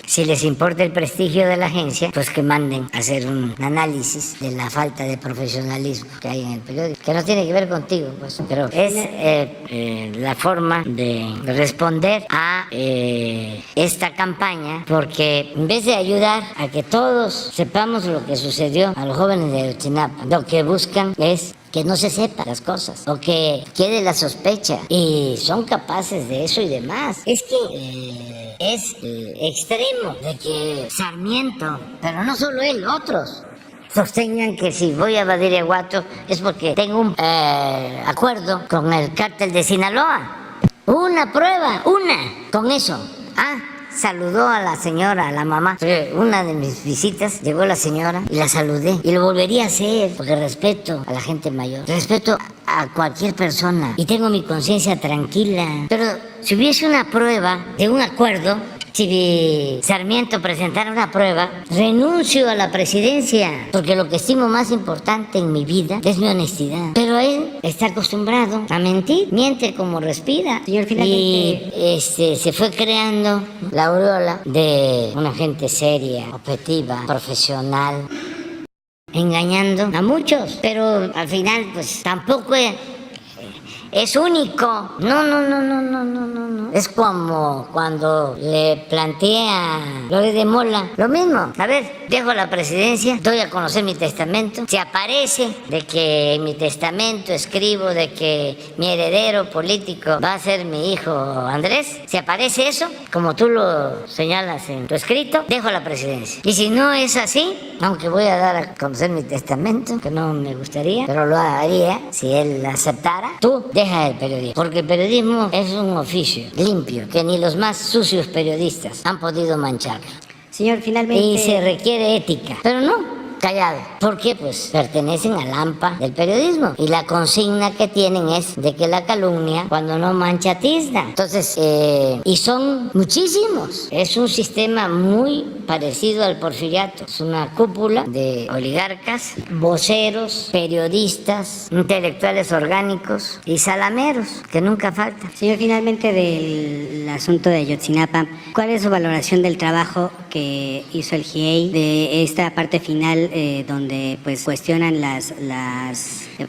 si les importa el prestigio de la agencia, pues que manden a hacer un análisis de la falta de profesionalismo que hay en el periódico. Que no tiene que ver contigo, pues, pero es la forma de responder a esta campaña, porque en vez de ayudar a que todos sepamos lo que sucedió a los jóvenes de Ayotzinapa, lo que buscan es que no se sepa las cosas o que quede la sospecha, y son capaces de eso y demás. Es que es extremo de que Sarmiento, pero no solo él, otros sostengan que si voy a Badiraguato es porque tengo un acuerdo con el cártel de Sinaloa. Una prueba, con eso. Saludó a la señora, a la mamá. Una de mis visitas llegó la señora y la saludé. Y lo volvería a hacer porque respeto a la gente mayor. Respeto a cualquier persona y tengo mi conciencia tranquila. Pero si hubiese una prueba de un acuerdo, si Sarmiento presentara una prueba, renuncio a la presidencia, porque lo que estimo más importante en mi vida es mi honestidad. Pero él está acostumbrado a mentir, miente como respira.
Señor, finalmente...
Y se fue creando la aureola de una gente seria, objetiva, profesional, engañando a muchos, pero al final pues tampoco es único. No. Es como cuando le planteé a Loret de Mola lo mismo. A ver, dejo la presidencia, doy a conocer mi testamento. Si aparece de que en mi testamento escribo de que mi heredero político va a ser mi hijo Andrés, si aparece eso, como tú lo señalas en tu escrito, dejo la presidencia. Y si no es así, aunque voy a dar a conocer mi testamento, que no me gustaría, pero lo haría si él aceptara, tú deja el periodismo, porque el periodismo es un oficio limpio, que ni los más sucios periodistas han podido mancharlo.
Señor, finalmente...
Y se requiere ética, pero no, callado. ¿Por qué? Pues pertenecen al AMPA del periodismo y la consigna que tienen es de que la calumnia cuando no mancha tizna. Entonces, y son muchísimos. Es un sistema muy parecido al porfiriato. Es una cúpula de oligarcas, voceros, periodistas, intelectuales orgánicos y salameros que nunca faltan.
Señor, finalmente del asunto de Ayotzinapa, ¿cuál es su valoración del trabajo que hizo el GIEI de esta parte final donde pues cuestionan las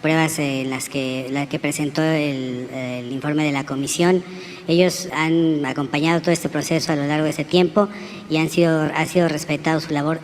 pruebas en las que presentó el informe de la comisión? Ellos han acompañado todo este proceso a lo largo de ese tiempo y ha sido respetado su labor.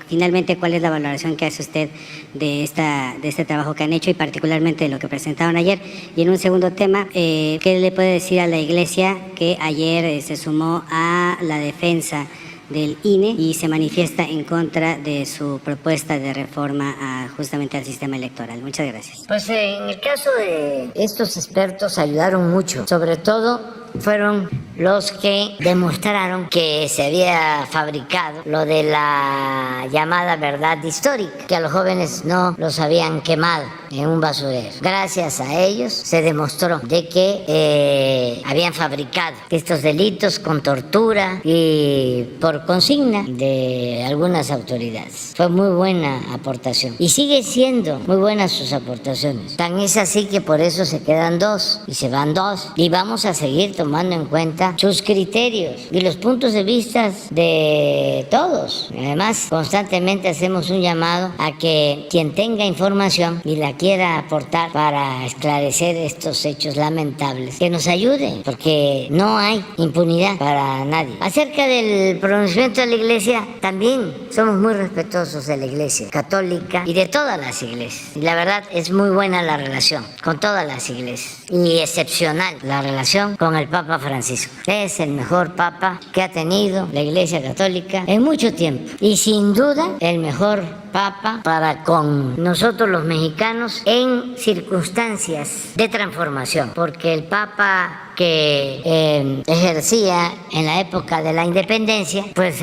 Finalmente, ¿cuál es la valoración que hace usted de este trabajo que han hecho y particularmente de lo que presentaron ayer? Y en un segundo tema, ¿qué le puede decir a la Iglesia que ayer se sumó a la defensa del INE y se manifiesta en contra de su propuesta de reforma justamente al sistema electoral? Muchas gracias.
Pues en el caso de estos expertos ayudaron mucho, sobre todo fueron los que demostraron que se había fabricado lo de la llamada verdad histórica, que a los jóvenes no los habían quemado en un basurero. Gracias a ellos se demostró de que habían fabricado estos delitos con tortura y por consigna de algunas autoridades. Fue muy buena aportación y sigue siendo muy buenas sus aportaciones. Tan es así que por eso se quedan 2 y se van 2 y vamos a seguir tomando en cuenta sus criterios y los puntos de vista de todos. Además, constantemente hacemos un llamado a que quien tenga información y la quiera aportar para esclarecer estos hechos lamentables, que nos ayude, porque no hay impunidad para nadie. Acerca del pronunciamiento de la Iglesia, también somos muy respetuosos de la Iglesia católica y de todas las iglesias. Y la verdad es muy buena la relación con todas las iglesias y excepcional la relación con el Papa Francisco. Es el mejor Papa que ha tenido la Iglesia Católica en mucho tiempo y sin duda el mejor Papa para con nosotros los mexicanos en circunstancias de transformación, porque el Papa que ejercía en la época de la independencia, pues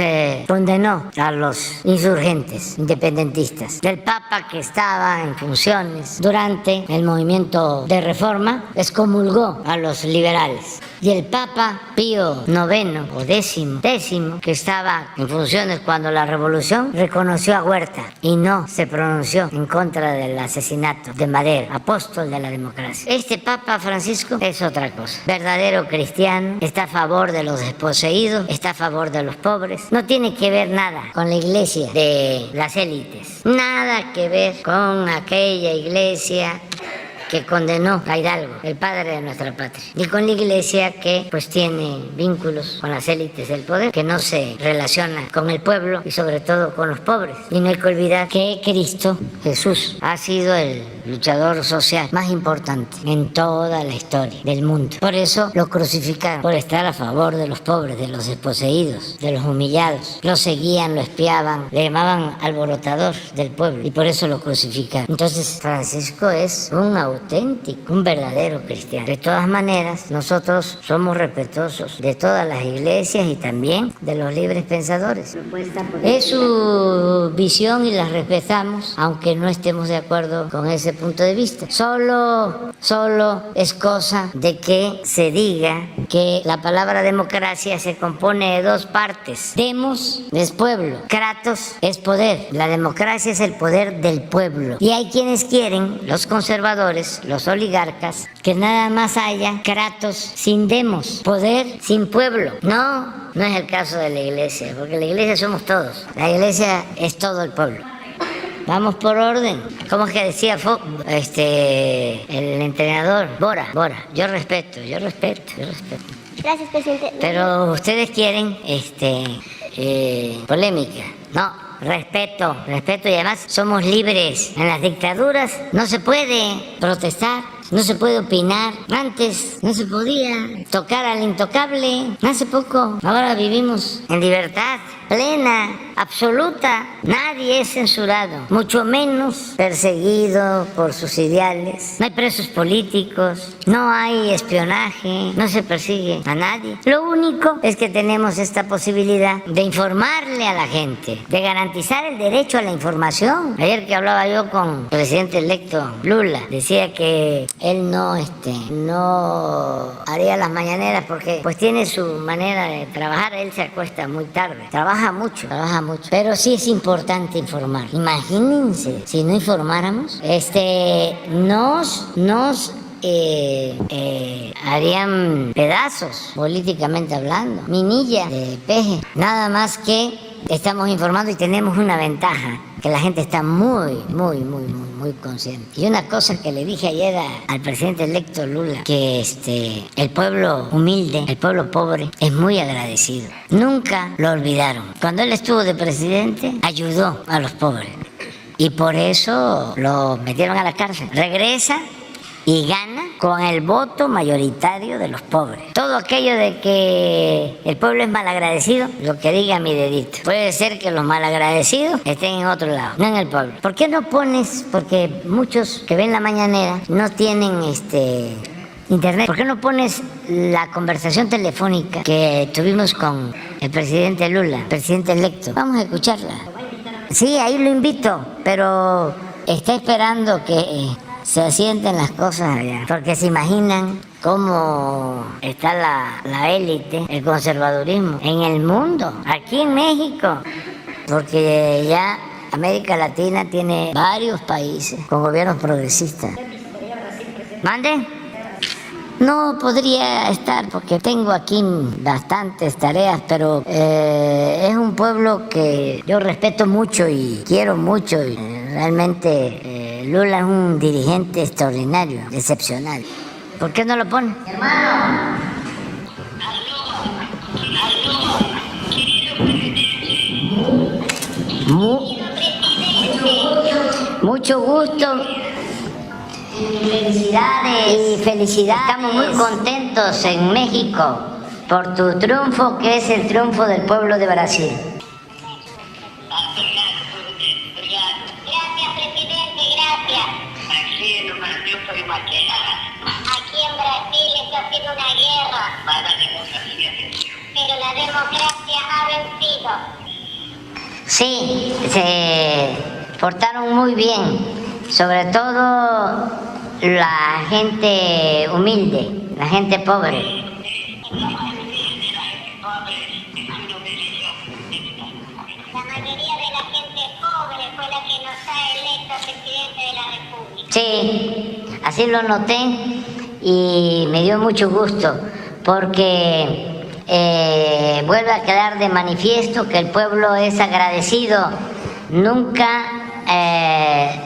condenó a los insurgentes independentistas. El Papa que estaba en funciones durante el movimiento de reforma, excomulgó a los liberales. Y el Papa Pío IX o décimo, que estaba en funciones cuando la revolución, reconoció a Huerta y no se pronunció en contra del asesinato de Madero, apóstol de la democracia. Este Papa Francisco es otra cosa, verdadero cristiano, está a favor de los desposeídos, está a favor de los pobres, no tiene que ver nada con la iglesia de las élites, nada que ver con aquella iglesia que condenó a Hidalgo, el padre de nuestra patria, y con la iglesia que pues tiene vínculos con las élites del poder, que no se relaciona con el pueblo y sobre todo con los pobres. Y no hay que olvidar que Cristo Jesús ha sido el luchador social más importante en toda la historia del mundo. Por eso lo crucificaron, por estar a favor de los pobres, de los desposeídos, de los humillados. Lo seguían, lo espiaban, le llamaban alborotador del pueblo y por eso lo crucificaron. Entonces Francisco es un auténtico, un verdadero cristiano. De todas maneras, nosotros somos respetuosos de todas las iglesias y también de los libres pensadores. Es su visión y la respetamos, aunque no estemos de acuerdo con ese punto de vista. Solo es cosa de que se diga que la palabra democracia se compone de 2 partes. Demos es pueblo, kratos es poder. La democracia es el poder del pueblo. Y hay quienes quieren, los conservadores, los oligarcas, que nada más haya kratos sin demos, poder sin pueblo. No es el caso de la iglesia, porque la iglesia somos todos. La iglesia es todo el pueblo. Vamos por orden. ¿Cómo es que decía el entrenador? Bora. Yo respeto.
Gracias, presidente.
Pero ustedes quieren polémica. No, respeto y además somos libres. En las dictaduras no se puede protestar, no se puede opinar. Antes no se podía tocar al intocable. Hace poco, ahora vivimos en libertad plena, absoluta. Nadie es censurado, mucho menos perseguido por sus ideales. No hay presos políticos, no hay espionaje, no se persigue a nadie. Lo único es que tenemos esta posibilidad de informarle a la gente, de garantizar el derecho a la información. Ayer que hablaba yo con el presidente electo Lula, decía que él no haría las mañaneras porque pues tiene su manera de trabajar. Él se acuesta muy tarde, trabaja mucho, pero sí es importante informar. Imagínense si no informáramos, nos harían pedazos políticamente hablando, minilla de peje. Nada más que estamos informando y tenemos una ventaja, que la gente está muy consciente. Y una cosa que le dije ayer al presidente electo Lula, que el pueblo humilde, el pueblo pobre, es muy agradecido. Nunca lo olvidaron. Cuando él estuvo de presidente, ayudó a los pobres. Y por eso lo metieron a la cárcel. Regresa y gana con el voto mayoritario de los pobres. Todo aquello de que el pueblo es malagradecido, lo que diga mi dedito. Puede ser que los malagradecidos estén en otro lado, no en el pueblo. ¿Por qué no pones, porque muchos que ven la mañanera no tienen internet, ¿por qué no pones la conversación telefónica que tuvimos con el presidente Lula, presidente electo? Vamos a escucharla. Sí, ahí lo invito, pero está esperando que se asienten las cosas allá, porque se imaginan cómo está la élite, el conservadurismo en el mundo, aquí en México, porque ya América Latina tiene varios países con gobiernos progresistas. ¿Mande? No podría estar porque tengo aquí bastantes tareas, pero es un pueblo que yo respeto mucho y quiero mucho. Y realmente Lula es un dirigente extraordinario, excepcional. ¿Por qué no lo pone? Hermano. Mucho gusto. Felicidades. Y felicidades. Estamos muy contentos en México por tu triunfo, que es el triunfo del pueblo de Brasil.
Gracias, presidente, gracias. Aquí en Brasil esto ha sido una guerra, pero la democracia ha vencido.
Sí, se portaron muy bien, sobre todo la gente humilde, la gente pobre.
La mayoría de la gente pobre fue la que nos ha electo presidente de la República.
Sí, así lo noté y me dio mucho gusto porque vuelve a quedar de manifiesto que el pueblo es agradecido. Nunca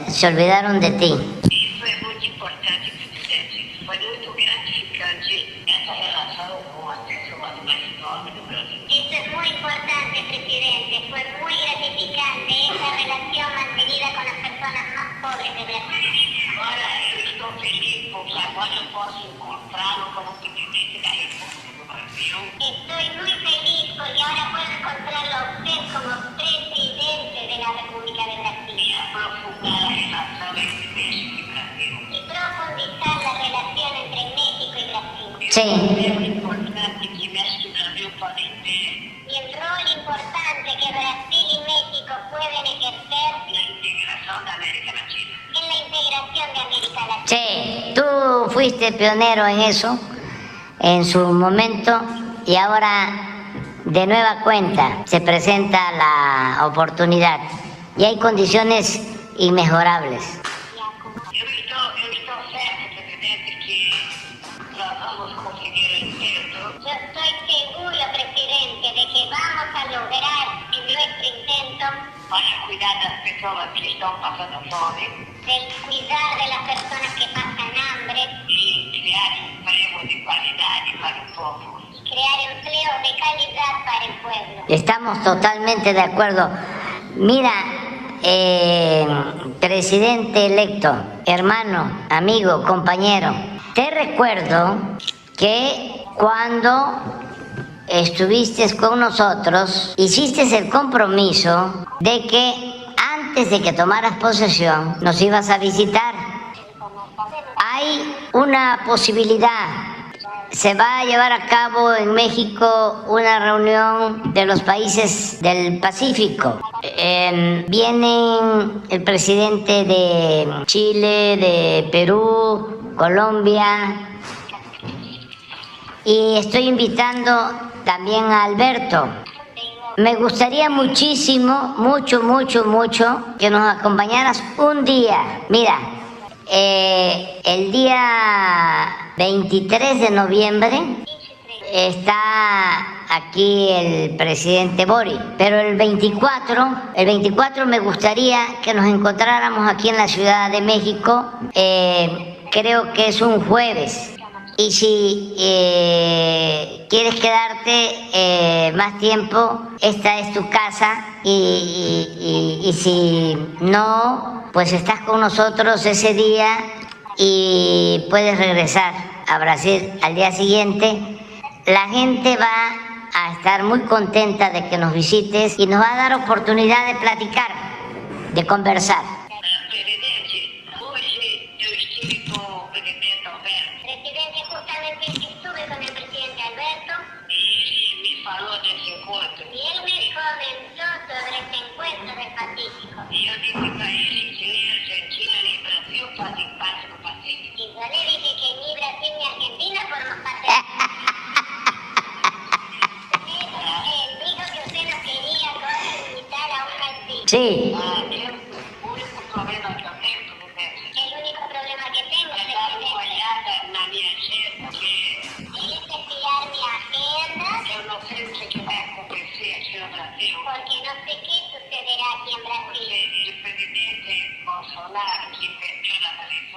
se olvidaron de ti.
Isso é muito importante, presidente. Foi muito gratificante essa relação com as pessoas mais nobres do Brasil.
Esto es muy importante, presidente. Fue muy gratificante esa relación mantenida con las personas más pobres de Brasil.
Agora eu estou feliz porque agora eu posso encontrá-lo como presidente da República do Brasil.
Estoy muy feliz porque ahora puedo encontrarlo a usted como presidente de la República de Brasil.
E aprofundar a relação entre México e Brasil.
Y profundizar la relación entre México y Brasil.
Sí.
É muito importante que México e Brasil podem ter
Y el rol importante que Brasil y México pueden ejercer
na integração da América Latina.
en la integración de América Latina.
Sí, tú fuiste pionero en eso, en su momento, y ahora de nueva cuenta se presenta la oportunidad y hay condiciones inmejorables.
Eu estou certo, presidente, que nós vamos conseguir êxito.
Yo estoy seguro, presidente, de que vamos a lograr en nuestro intento
Para cuidar das pessoas que estão passando fome
del cuidar de las personas que pasan hambre
e criar emprego de qualidade para o povo.
y crear empleo de calidad para el pueblo.
Estamos totalmente de acuerdo. Mira, presidente electo, hermano, amigo, compañero, te recuerdo que cuando estuviste con nosotros, hiciste el compromiso de que antes de que tomaras posesión nos ibas a visitar. Hay una posibilidad. Se va a llevar a cabo en México una reunión de los países del Pacífico. Vienen el presidente de Chile, de Perú, Colombia. Y estoy invitando también a Alberto. Me gustaría muchísimo, mucho, que nos acompañaras un día. Mira, el día 23 de noviembre está aquí el presidente Boric, pero el 24 me gustaría que nos encontráramos aquí en la Ciudad de México, creo que es un jueves. Y si quieres quedarte más tiempo, esta es tu casa y si no, pues estás con nosotros ese día y puedes regresar a Brasil al día siguiente. La gente va a estar muy contenta de que nos visites y nos va a dar oportunidad de platicar, de conversar. Sí.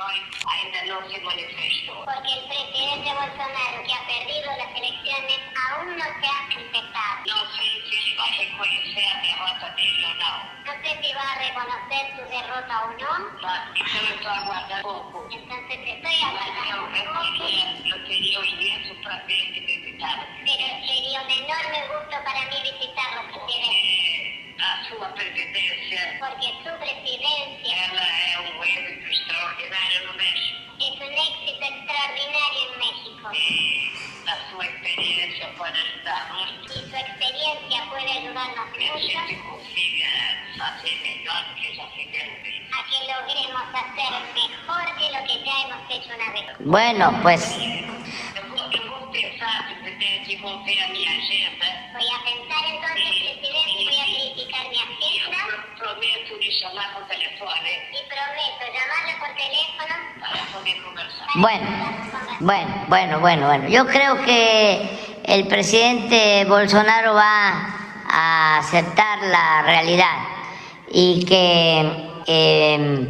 Ainda no se manifestó. Porque el presidente Bolsonaro, que ha perdido las elecciones, aún no se ha manifestado. No sé si va a reconocer la derrota de él o no. No sé si va a reconocer su derrota o no. Yo lo estoy aguardando poco. Entonces estoy aguardando poco. Yo tenía un inmenso placer de visitarlo. Pero sería un enorme gusto para mí visitarlo, presidente. A su presidencia. Porque su presidencia. Ela é éxito extraordinário no México. Es un éxito extraordinario en México. Y la su experiencia puede ayudarnos. Y su experiencia puede ayudarnos mucho. Que se consiga hacer mejor que ya hicimos. A que logremos hacer mejor que lo que ya hemos hecho una vez.
Bueno, pues...
Eu vou pensar, presidente, vou ver a minha agenda. Voy a pensar entonces, presidente, voy a verificar mi agenda. Eu prometo lhe chamar por telefone. Y prometo llamarle por teléfono para poder conversar.
Bueno. Yo creo que el presidente Bolsonaro va a aceptar la realidad y que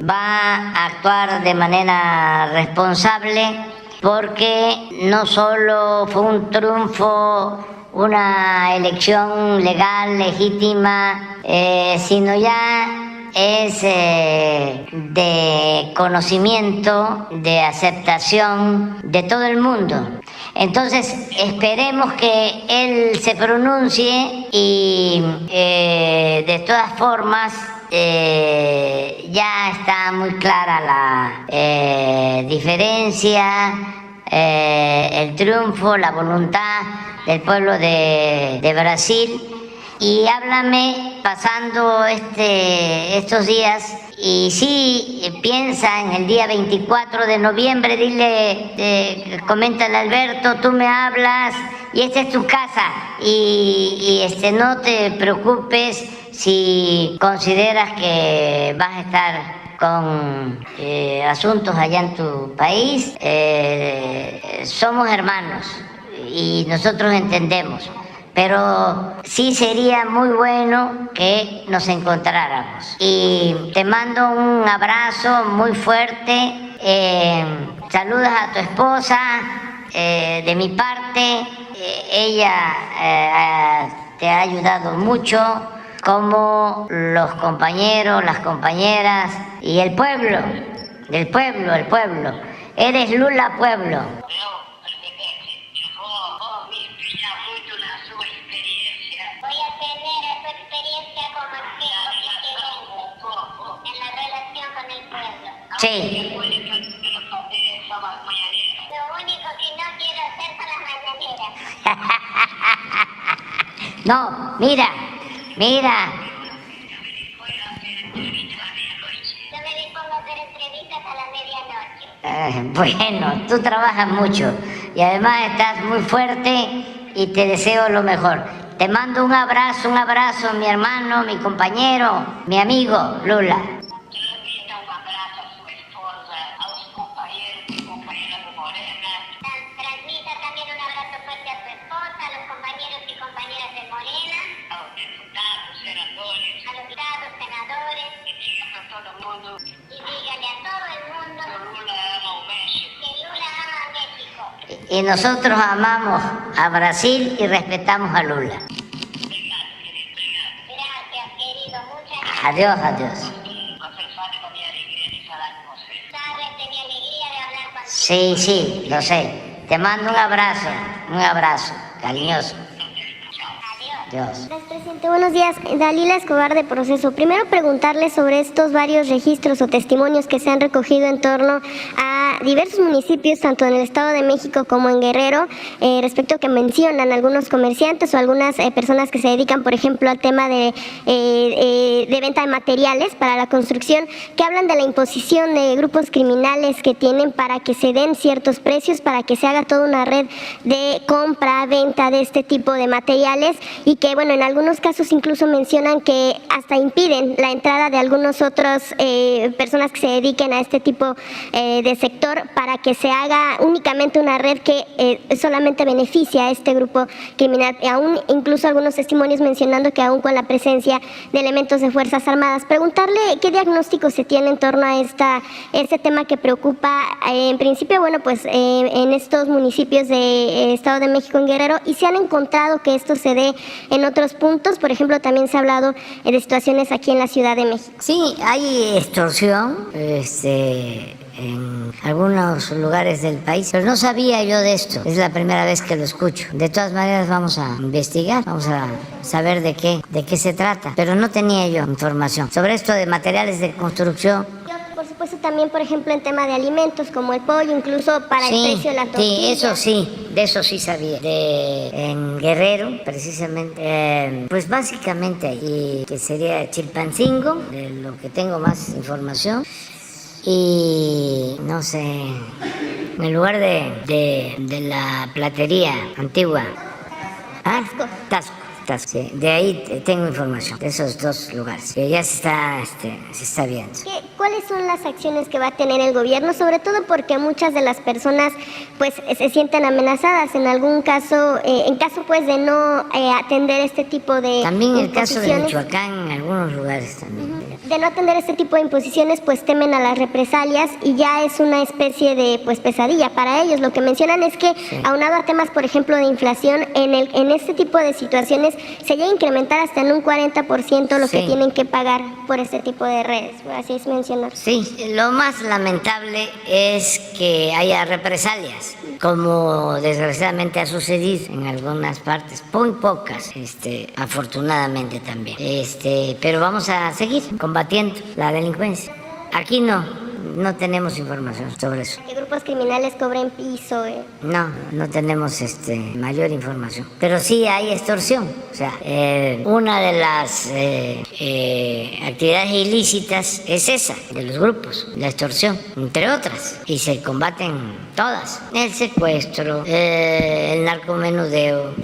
va a actuar de manera responsable, porque no solo fue un triunfo, una elección legal, legítima, sino ya es de conocimiento, de aceptación de todo el mundo. Entonces esperemos que él se pronuncie y de todas formas ya está muy clara la diferencia, el triunfo, la voluntad del pueblo de Brasil. Y háblame pasando estos días, y sí piensa en el día 24 de noviembre, dile, coméntale a Alberto, tú me hablas y esta es tu casa, y no te preocupes si consideras que vas a estar con asuntos allá en tu país. Somos hermanos y nosotros entendemos. Pero sí sería muy bueno que nos encontráramos. Y te mando un abrazo muy fuerte. Saludas a tu esposa de mi parte. Ella te ha ayudado mucho como los compañeros, las compañeras y el pueblo. Eres Lula Pueblo.
Voy a tener su experiencia como en la relación con el pueblo.
Sí.
Lo único que no quiero hacer son las mañaneras.
No, mira.
Yo me dispongo a hacer entrevistas a la medianoche.
Bueno, tú trabajas mucho y además estás muy fuerte y te deseo lo mejor. Te mando un abrazo, mi hermano, mi compañero, mi amigo, Lula.
Un abrazo a su esposa, a sus compañeros y compañeras de Morena. Transmita también un abrazo fuerte a su esposa, a los compañeros y compañeras de Morena, a los diputados, senadores, y dígale a todo el mundo que Lula ama México.
Y nosotros amamos a Brasil y respetamos a Lula.
Gracias, querido. Muchas gracias.
Adiós.
Sabes de mi alegría de hablar contigo.
Sí, lo sé. Te mando un abrazo cariñoso. Adiós.
Gracias, presidente. Buenos días. Dalila Escobar de Proceso. Primero preguntarle sobre estos varios registros o testimonios que se han recogido en torno a diversos municipios, tanto en el Estado de México como en Guerrero, respecto a que mencionan algunos comerciantes o algunas personas que se dedican, por ejemplo, al tema de venta de materiales para la construcción, que hablan de la imposición de grupos criminales que tienen para que se den ciertos precios, para que se haga toda una red de compra, venta de este tipo de materiales, y que, bueno, en algunos casos incluso mencionan que hasta impiden la entrada de algunos otros personas que se dediquen a este tipo de sector, para que se haga únicamente una red que solamente beneficia a este grupo criminal. Y aún incluso algunos testimonios mencionando que aún con la presencia de elementos de Fuerzas Armadas. Preguntarle qué diagnóstico se tiene en torno a este tema que preocupa en principio, bueno, pues en estos municipios de Estado de México, en Guerrero, y se han encontrado que esto se dé en otros puntos. Por ejemplo, también se ha hablado de situaciones aquí en la Ciudad de México.
Sí, hay extorsión en algunos lugares del país, pero no sabía yo de esto. Es la primera vez que lo escucho. De todas maneras vamos a investigar, vamos a saber de qué se trata, pero no tenía yo información sobre esto de materiales de construcción.
Por supuesto, también, por ejemplo, en tema de alimentos como el pollo, incluso para el precio de la tortilla.
Sí, de eso sí sabía. En Guerrero, precisamente, pues básicamente ahí, que sería Chilpancingo, de lo que tengo más información. Y no sé, en el lugar de la platería antigua. Tasco. Sí, de ahí tengo información, de esos dos lugares, que ya se está viendo.
¿Cuáles son las acciones que va a tener el gobierno? Sobre todo porque muchas de las personas pues se sienten amenazadas en algún caso, en caso pues de no atender este tipo de
también el caso de Michoacán, en algunos lugares también.
De no atender este tipo de imposiciones, pues temen a las represalias, y ya es una especie de pues pesadilla para ellos. Lo que mencionan es que, aunado a temas, por ejemplo, de inflación, en este tipo de situaciones se llega a incrementar hasta en un 40% lo que tienen que pagar por este tipo de redes. Así es mencionar.
Sí, lo más lamentable es que haya represalias, como desgraciadamente ha sucedido en algunas partes, muy pocas, afortunadamente también. Pero vamos a seguir combatiendo la delincuencia. Aquí no tenemos información sobre eso.
¿Que grupos criminales cobren piso?
No tenemos mayor información. Pero sí hay extorsión. O sea, una de las actividades ilícitas es esa, de los grupos, la extorsión, entre otras. Y se combaten todas. El secuestro, el narcomenudeo,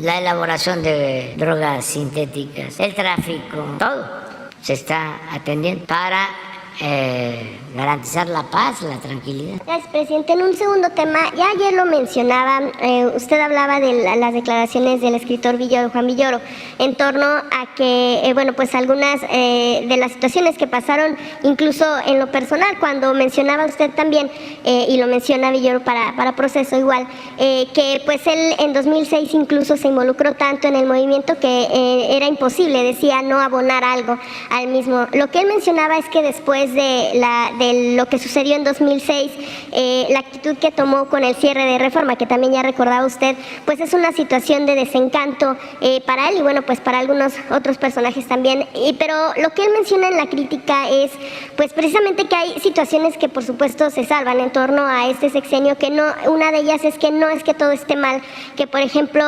la elaboración de drogas sintéticas, el tráfico, todo se está atendiendo para garantizar la paz, la tranquilidad.
Gracias, presidente. En un segundo tema, ya ayer lo mencionaba, usted hablaba de las declaraciones del escritor Juan Villoro, en torno a que, bueno, pues algunas de las situaciones que pasaron, incluso en lo personal, cuando mencionaba usted también, y lo menciona Villoro para Proceso igual, que pues él en 2006 incluso se involucró tanto en el movimiento que era imposible, decía, no abonar algo al mismo. Lo que él mencionaba es que después de lo que sucedió en 2006, la actitud que tomó con el cierre de Reforma, que también ya recordaba usted, pues es una situación de desencanto para él y bueno, pues para algunos otros personajes también. Pero lo que él menciona en la crítica es pues precisamente que hay situaciones que por supuesto se salvan en torno a este sexenio, que no, una de ellas es que no es que todo esté mal, que por ejemplo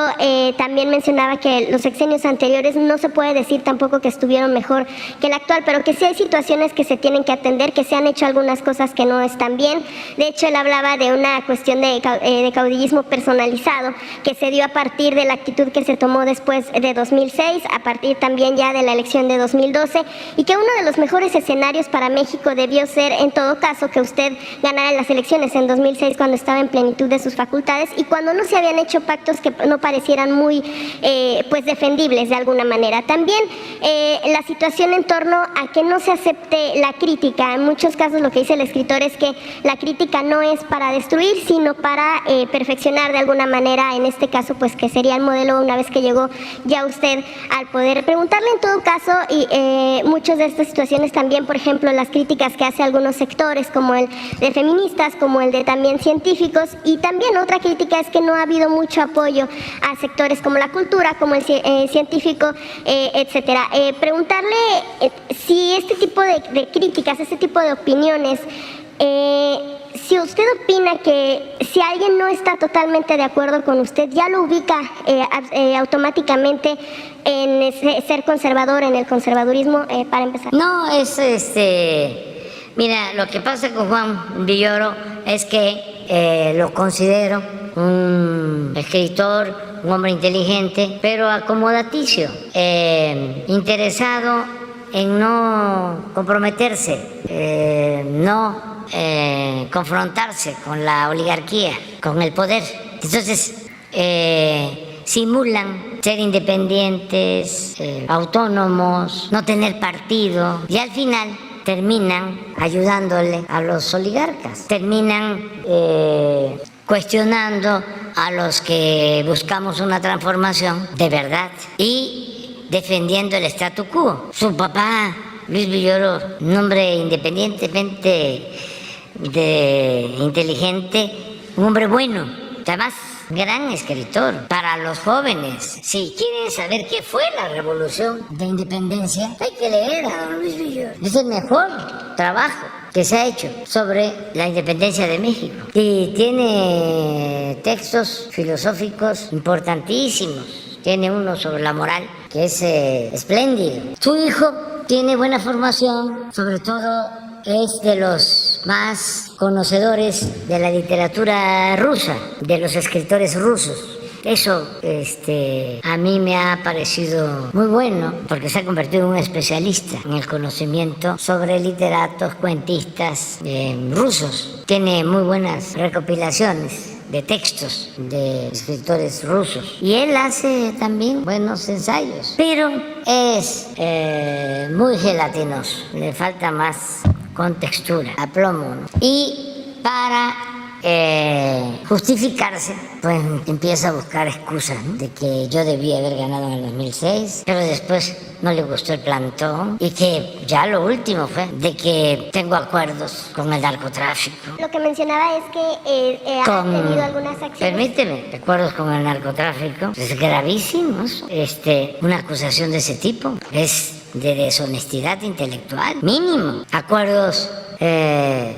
también mencionaba que los sexenios anteriores no se puede decir tampoco que estuvieron mejor que el actual, pero que sí hay situaciones que se tienen que atender, que se han hecho algunas cosas que no están bien. De hecho, él hablaba de una cuestión de caudillismo personalizado que se dio a partir de la actitud que se tomó después de 2006, a partir también ya de la elección de 2012, y que uno de los mejores escenarios para México debió ser, en todo caso, que usted ganara las elecciones en 2006 cuando estaba en plenitud de sus facultades y cuando no se habían hecho pactos que no parecieran muy pues defendibles de alguna manera. También la situación en torno a que no se acepte la crítica. En muchos casos lo que dice el escritor es que la crítica no es para destruir, sino para perfeccionar de alguna manera, en este caso pues que sería el modelo una vez que llegó ya usted al poder. Preguntarle en todo caso, y muchas de estas situaciones también, por ejemplo, las críticas que hace algunos sectores, como el de feministas, como el de también científicos, y también otra crítica es que no ha habido mucho apoyo a sectores como la cultura, como el científico, etcétera. Preguntarle si este tipo de críticas, este tipo de opiniones, si usted opina que si alguien no está totalmente de acuerdo con usted, ya lo ubica automáticamente en ser conservador, en el conservadurismo, para empezar.
No, mira, lo que pasa con Juan Villoro es que lo considero un escritor, un hombre inteligente, pero acomodaticio, interesado en no comprometerse, no confrontarse con la oligarquía, con el poder. Entonces, simulan ser independientes, autónomos, no tener partido, y al final terminan ayudándole a los oligarcas, terminan cuestionando a los que buscamos una transformación de verdad y defendiendo el statu quo. Su papá, Luis Villoro, un hombre independientemente inteligente, un hombre bueno, además gran escritor para los jóvenes. Si quieren saber qué fue la revolución de independencia, hay que leer a don Luis Villoro. Es el mejor trabajo que se ha hecho sobre la independencia de México y tiene textos filosóficos importantísimos. Tiene uno sobre la moral que es espléndido. Su hijo tiene buena formación, sobre todo es de los más conocedores de la literatura rusa, de los escritores rusos. Eso a mí me ha parecido muy bueno porque se ha convertido en un especialista en el conocimiento sobre literatos, cuentistas rusos. Tiene muy buenas recopilaciones de textos de escritores rusos y él hace también buenos ensayos, pero es muy gelatinoso, le falta más contextura, aplomo, ¿no? Y para justificarse, pues empieza a buscar excusas, ¿no? De que yo debía haber ganado en el 2006, pero después no le gustó el plantón, y que ya lo último fue de que tengo acuerdos con el narcotráfico.
Lo que mencionaba es que ha tenido algunas acciones.
Permíteme, acuerdos con el narcotráfico, es gravísimo eso. Una acusación de ese tipo es de deshonestidad intelectual, mínimo. Acuerdos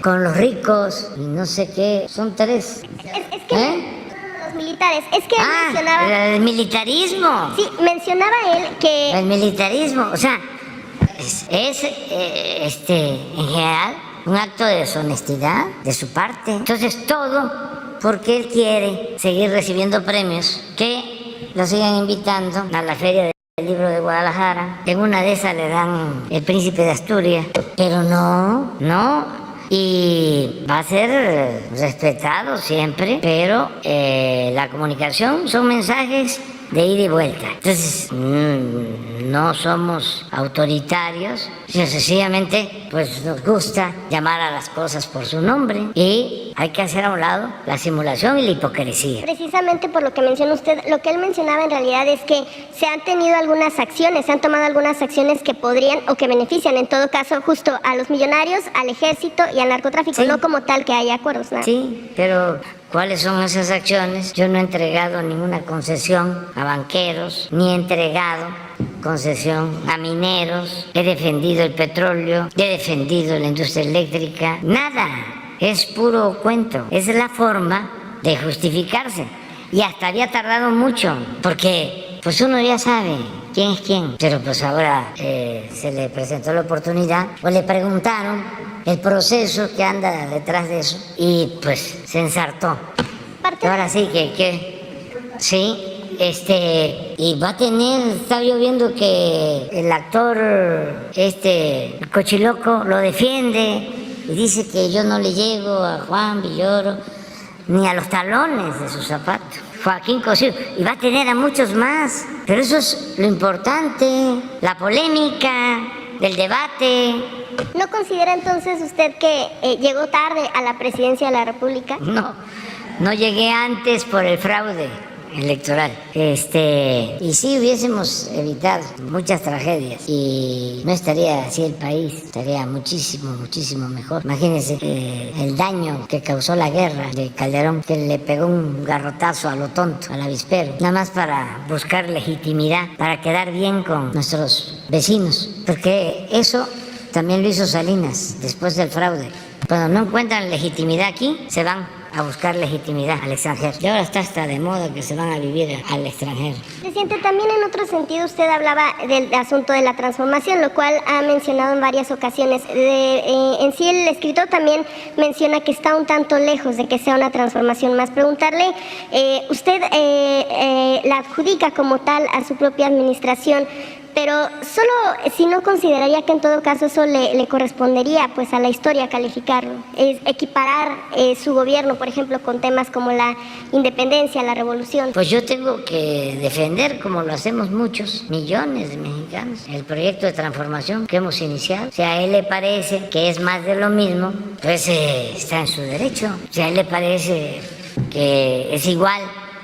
con los ricos y no sé qué, son 3.
Es que los militares, es que él mencionaba...
el militarismo.
Sí, mencionaba él que...
El militarismo, o sea, es en general un acto de deshonestidad de su parte. Entonces todo porque él quiere seguir recibiendo premios que lo sigan invitando a la feria de el libro de Guadalajara, en una de esas le dan el príncipe de Asturias, pero no, y va a ser respetado siempre, pero la comunicación son mensajes de ida y vuelta. Entonces, no somos autoritarios, sino sencillamente pues nos gusta llamar a las cosas por su nombre y hay que hacer a un lado la simulación y la hipocresía.
Precisamente por lo que menciona usted, lo que él mencionaba en realidad es que se han tenido algunas acciones, se han tomado algunas acciones que podrían o que benefician en todo caso justo a los millonarios, al ejército y al narcotráfico,
sí.
No como tal que haya acuerdos, ¿no?
Sí, pero ¿cuáles son esas acciones? Yo no he entregado ninguna concesión a banqueros, ni he entregado concesión a mineros, he defendido el petróleo, he defendido la industria eléctrica, nada, es puro cuento, es la forma de justificarse y hasta había tardado mucho porque pues uno ya sabe quién es quién, pero pues ahora se le presentó la oportunidad o le preguntaron el proceso que anda detrás de eso y pues se ensartó. Ahora sí sí, y va a tener, estaba yo viendo que el actor, el Cochiloco, lo defiende y dice que yo no le llego a Juan Villoro ni a los talones de sus zapatos. Joaquín Cosío, y va a tener a muchos más, pero eso es lo importante, la polémica, el debate.
¿No considera entonces usted que llegó tarde a la presidencia de la República?
No llegué antes por el fraude electoral. Y sí hubiésemos evitado muchas tragedias y no estaría así el país, estaría muchísimo mejor. Imagínense el daño que causó la guerra de Calderón, que le pegó un garrotazo a lo tonto, al avispero, nada más para buscar legitimidad, para quedar bien con nuestros vecinos, porque eso también lo hizo Salinas después del fraude. Cuando no encuentran legitimidad aquí, se van a buscar legitimidad al extranjero. Y ahora está hasta de moda que se van a vivir al extranjero.
Presidente, también en otro sentido usted hablaba del asunto de la transformación, lo cual ha mencionado en varias ocasiones. En sí el escritor también menciona que está un tanto lejos de que sea una transformación más. Preguntarle, usted la adjudica como tal a su propia administración, pero solo si no consideraría que en todo caso eso le correspondería pues a la historia calificarlo, equiparar su gobierno, por ejemplo, con temas como la independencia, la revolución.
Pues yo tengo que defender, como lo hacemos muchos millones de mexicanos, el proyecto de transformación que hemos iniciado. Si a él le parece que es más de lo mismo, pues está en su derecho. Si a él le parece que es igual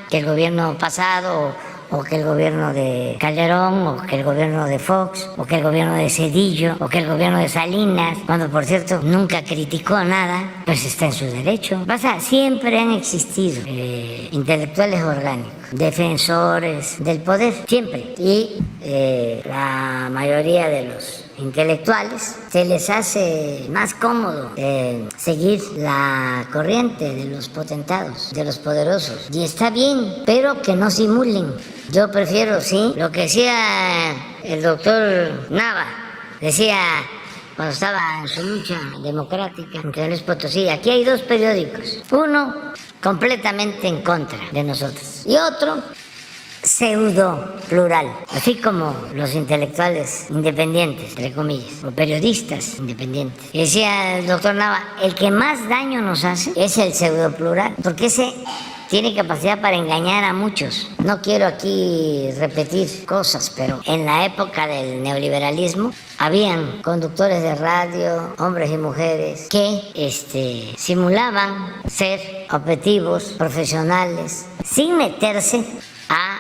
que el gobierno pasado o que el gobierno de Calderón, o que el gobierno de Fox, o que el gobierno de Zedillo, o que el gobierno de Salinas, cuando por cierto nunca criticó nada, pues está en su derecho. Siempre han existido intelectuales orgánicos, defensores del poder, siempre. Y la mayoría de los intelectuales se les hace más cómodo seguir la corriente de los potentados, de los poderosos. Y está bien, pero que no simulen. Yo prefiero, sí, lo que decía el doctor Nava, decía cuando estaba en su lucha democrática en San Luis Potosí, aquí hay dos periódicos, uno completamente en contra de nosotros y otro pseudo plural, así como los intelectuales independientes, entre comillas, o periodistas independientes. Y decía el doctor Nava, el que más daño nos hace es el pseudo plural, porque ese tiene capacidad para engañar a muchos. No quiero aquí repetir cosas, pero en la época del neoliberalismo habían conductores de radio, hombres y mujeres, que simulaban ser objetivos, profesionales, sin meterse a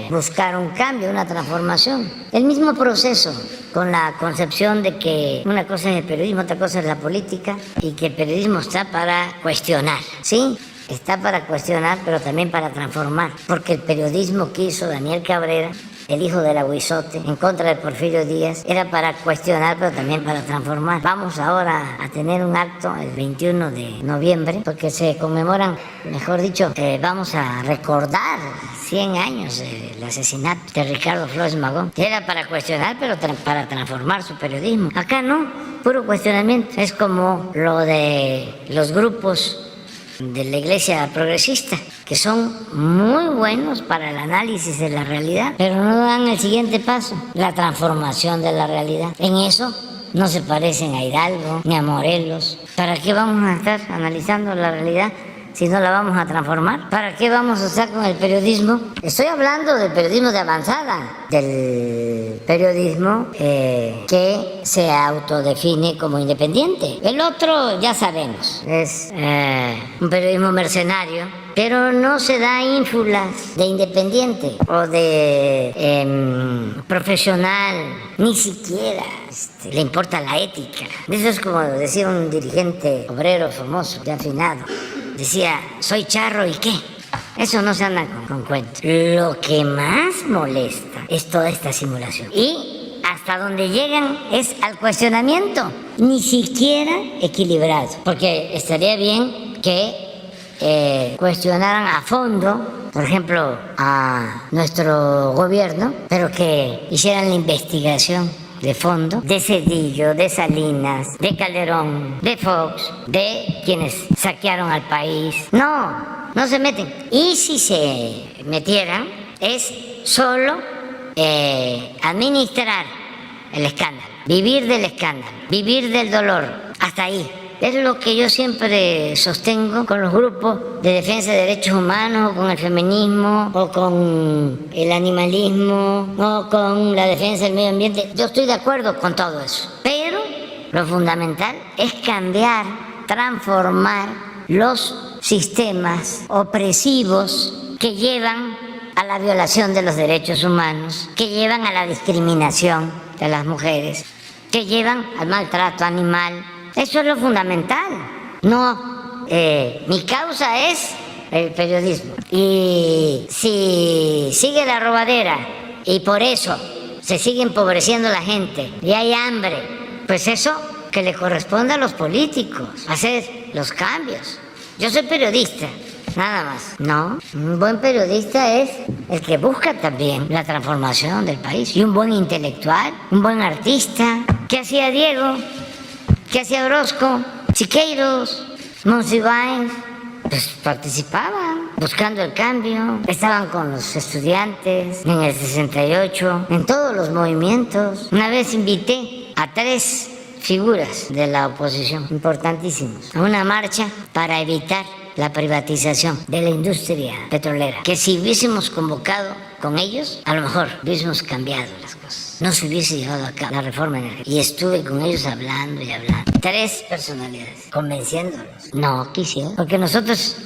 buscar un cambio, una transformación. El mismo proceso, con la concepción de que una cosa es el periodismo, otra cosa es la política, y que el periodismo está para cuestionar, ¿sí? Está para cuestionar, pero también para transformar, porque el periodismo que hizo Daniel Cabrera, el hijo del Aguizote, en contra de Porfirio Díaz, era para cuestionar, pero también para transformar. Vamos ahora a tener un acto el 21 de noviembre, porque se conmemoran, mejor dicho, vamos a recordar 100 años del asesinato de Ricardo Flores Magón. Era para cuestionar, pero para transformar su periodismo. Acá no, puro cuestionamiento. Es como lo de los grupos de la Iglesia progresista, que son muy buenos para el análisis de la realidad, pero no dan el siguiente paso, la transformación de la realidad. En eso no se parecen a Hidalgo ni a Morelos. ¿Para qué vamos a estar analizando la realidad si no la vamos a transformar? ¿Para qué vamos a estar con el periodismo? Estoy hablando del periodismo de avanzada, del periodismo que se autodefine como independiente. El otro, ya sabemos, es un periodismo mercenario, pero no se da ínfulas de independiente o de profesional, ni siquiera le importa la ética. Eso es como decía un dirigente obrero famoso, ya afinado. Decía, soy charro y qué. Eso no se anda con cuentos. Lo que más molesta es toda esta simulación. Y hasta donde llegan es al cuestionamiento, ni siquiera equilibrado. Porque estaría bien que cuestionaran a fondo, por ejemplo, a nuestro gobierno, pero que hicieran la investigación de fondo de Zedillo, de Salinas, de Calderón, de Fox, de quienes saquearon al país. No se meten. Y si se metieran, es solo administrar el escándalo, vivir del escándalo, vivir del dolor, hasta ahí. Es lo que yo siempre sostengo con los grupos de defensa de derechos humanos, con el feminismo, o con el animalismo, o con la defensa del medio ambiente. Yo estoy de acuerdo con todo eso. Pero lo fundamental es cambiar, transformar los sistemas opresivos que llevan a la violación de los derechos humanos, que llevan a la discriminación de las mujeres, que llevan al maltrato animal. Eso es lo fundamental. No, mi causa es el periodismo. Y si sigue la robadera y por eso se sigue empobreciendo la gente y hay hambre, pues eso que le corresponde a los políticos, hacer los cambios. Yo soy periodista, nada más. No, un buen periodista es el que busca también la transformación del país. Y un buen intelectual, un buen artista. ¿Qué hacía Diego? ¿Qué hacía Orozco? Siqueiros, Monsiváis? Pues participaban, buscando el cambio. Estaban con los estudiantes en el 68, en todos los movimientos. Una vez invité a 3 figuras de la oposición, importantísimos, a una marcha para evitar la privatización de la industria petrolera, que si hubiésemos convocado con ellos, a lo mejor hubiésemos cambiado las cosas. No se hubiese llevado a cabo la reforma energética. Y estuve con ellos hablando y hablando. 3 personalidades, convenciéndolos. No quisieron, porque nosotros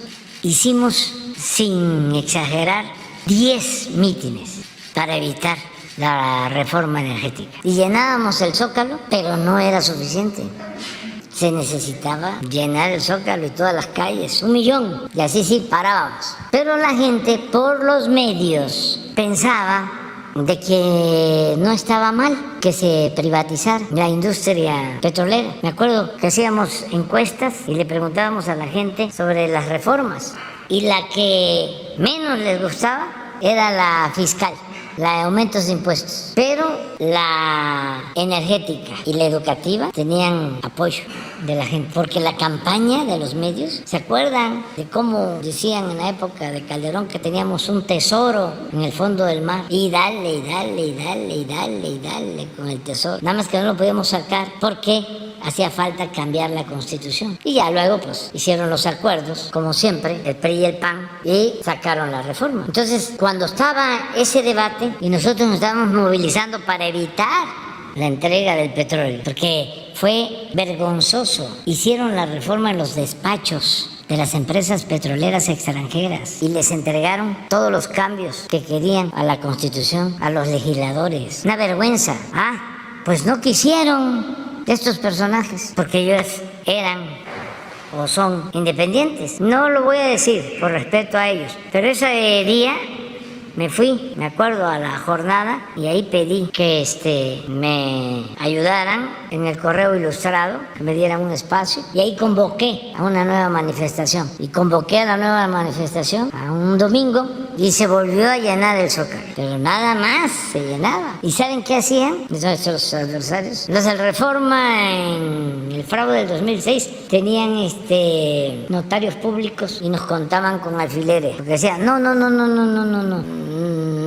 hicimos, sin exagerar, 10 mítines para evitar la reforma energética. Y llenábamos el Zócalo, pero no era suficiente. Se necesitaba llenar el Zócalo y todas las calles, 1 millón. Y así sí parábamos. Pero la gente, por los medios, pensaba de que no estaba mal que se privatizara la industria petrolera. Me acuerdo que hacíamos encuestas y le preguntábamos a la gente sobre las reformas. Y la que menos les gustaba era la fiscal, la de aumentos de impuestos. Pero la energética y la educativa tenían apoyo de la gente, porque la campaña de los medios, ¿se acuerdan de cómo decían en la época de Calderón que teníamos un tesoro en el fondo del mar? Y dale, y dale, y dale, y dale, y dale con el tesoro. Nada más que no lo podíamos sacar porque hacía falta cambiar la Constitución. Y ya luego pues hicieron los acuerdos, como siempre, el PRI y el PAN, y sacaron la reforma. Entonces, cuando estaba ese debate y nosotros nos estábamos movilizando para evitar la entrega del petróleo, porque fue vergonzoso. Hicieron la reforma en los despachos de las empresas petroleras extranjeras y les entregaron todos los cambios que querían a la Constitución, a los legisladores. Una vergüenza. Pues no quisieron estos personajes, porque ellos eran o son independientes. No lo voy a decir por respeto a ellos, pero ese día me fui, me acuerdo, a la jornada y ahí pedí que me ayudaran en el correo ilustrado, que me dieran un espacio, y ahí convoqué a una nueva manifestación. Y convoqué a la nueva manifestación a un domingo y se volvió a llenar el Zócalo. Pero nada más se llenaba. ¿Y saben qué hacían nuestros adversarios? Los del Reforma en el fraude del 2006 tenían notarios públicos y nos contaban con alfileres. Porque decían,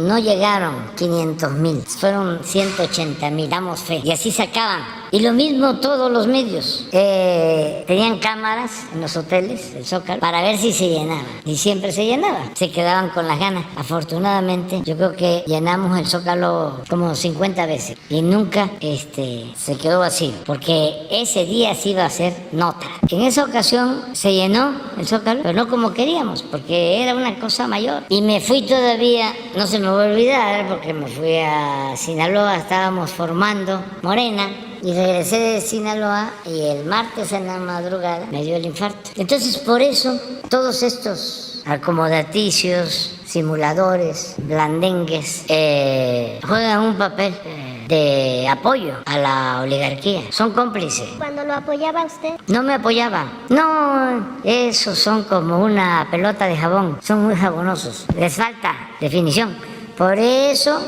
no llegaron 500,000, fueron 180,000, damos fe. Y así sacaban. Y lo mismo todos los medios. Tenían cámaras en los hoteles, el Zócalo, para ver si se llenaba. Y siempre se llenaba. Se quedaban con las ganas. Afortunadamente, yo creo que llenamos el Zócalo como 50 veces. Y nunca se quedó vacío. Porque ese día sí iba a ser nota. En esa ocasión se llenó el Zócalo, pero no como queríamos, porque era una cosa mayor. Y me fui todavía, no se me va a olvidar, porque me fui a Sinaloa, estábamos formando Morena. Y regresé de Sinaloa y el martes en la madrugada me dio el infarto. Entonces, por eso, todos estos acomodaticios, simuladores, blandengues, juegan un papel de apoyo a la oligarquía. Son cómplices.
¿Cuando lo apoyaba usted?
No me apoyaba. No, esos son como una pelota de jabón. Son muy jabonosos. Les falta definición. Por eso...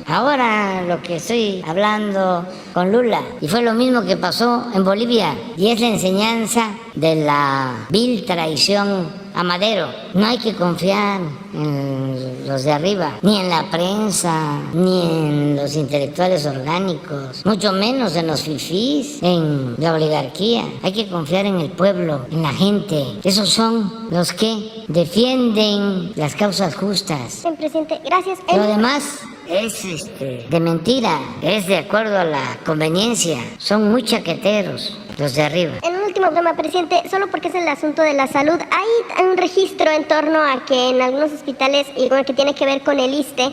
Ahora lo que estoy hablando con Lula, y fue lo mismo que pasó en Bolivia, y es la enseñanza de la vil traición a Madero. No hay que confiar en los de arriba, ni en la prensa, ni en los intelectuales orgánicos, mucho menos en los fifís, en la oligarquía. Hay que confiar en el pueblo, en la gente. Esos son los que defienden las causas justas.
Presidente, gracias.
Lo demás es de mentira, es de acuerdo a la conveniencia. Son muy chaqueteros los de arriba.
En un último tema, presidente, solo porque es el asunto de la salud, hay un registro en torno a que en algunos hospitales, y bueno, que tiene que ver con el ISSSTE,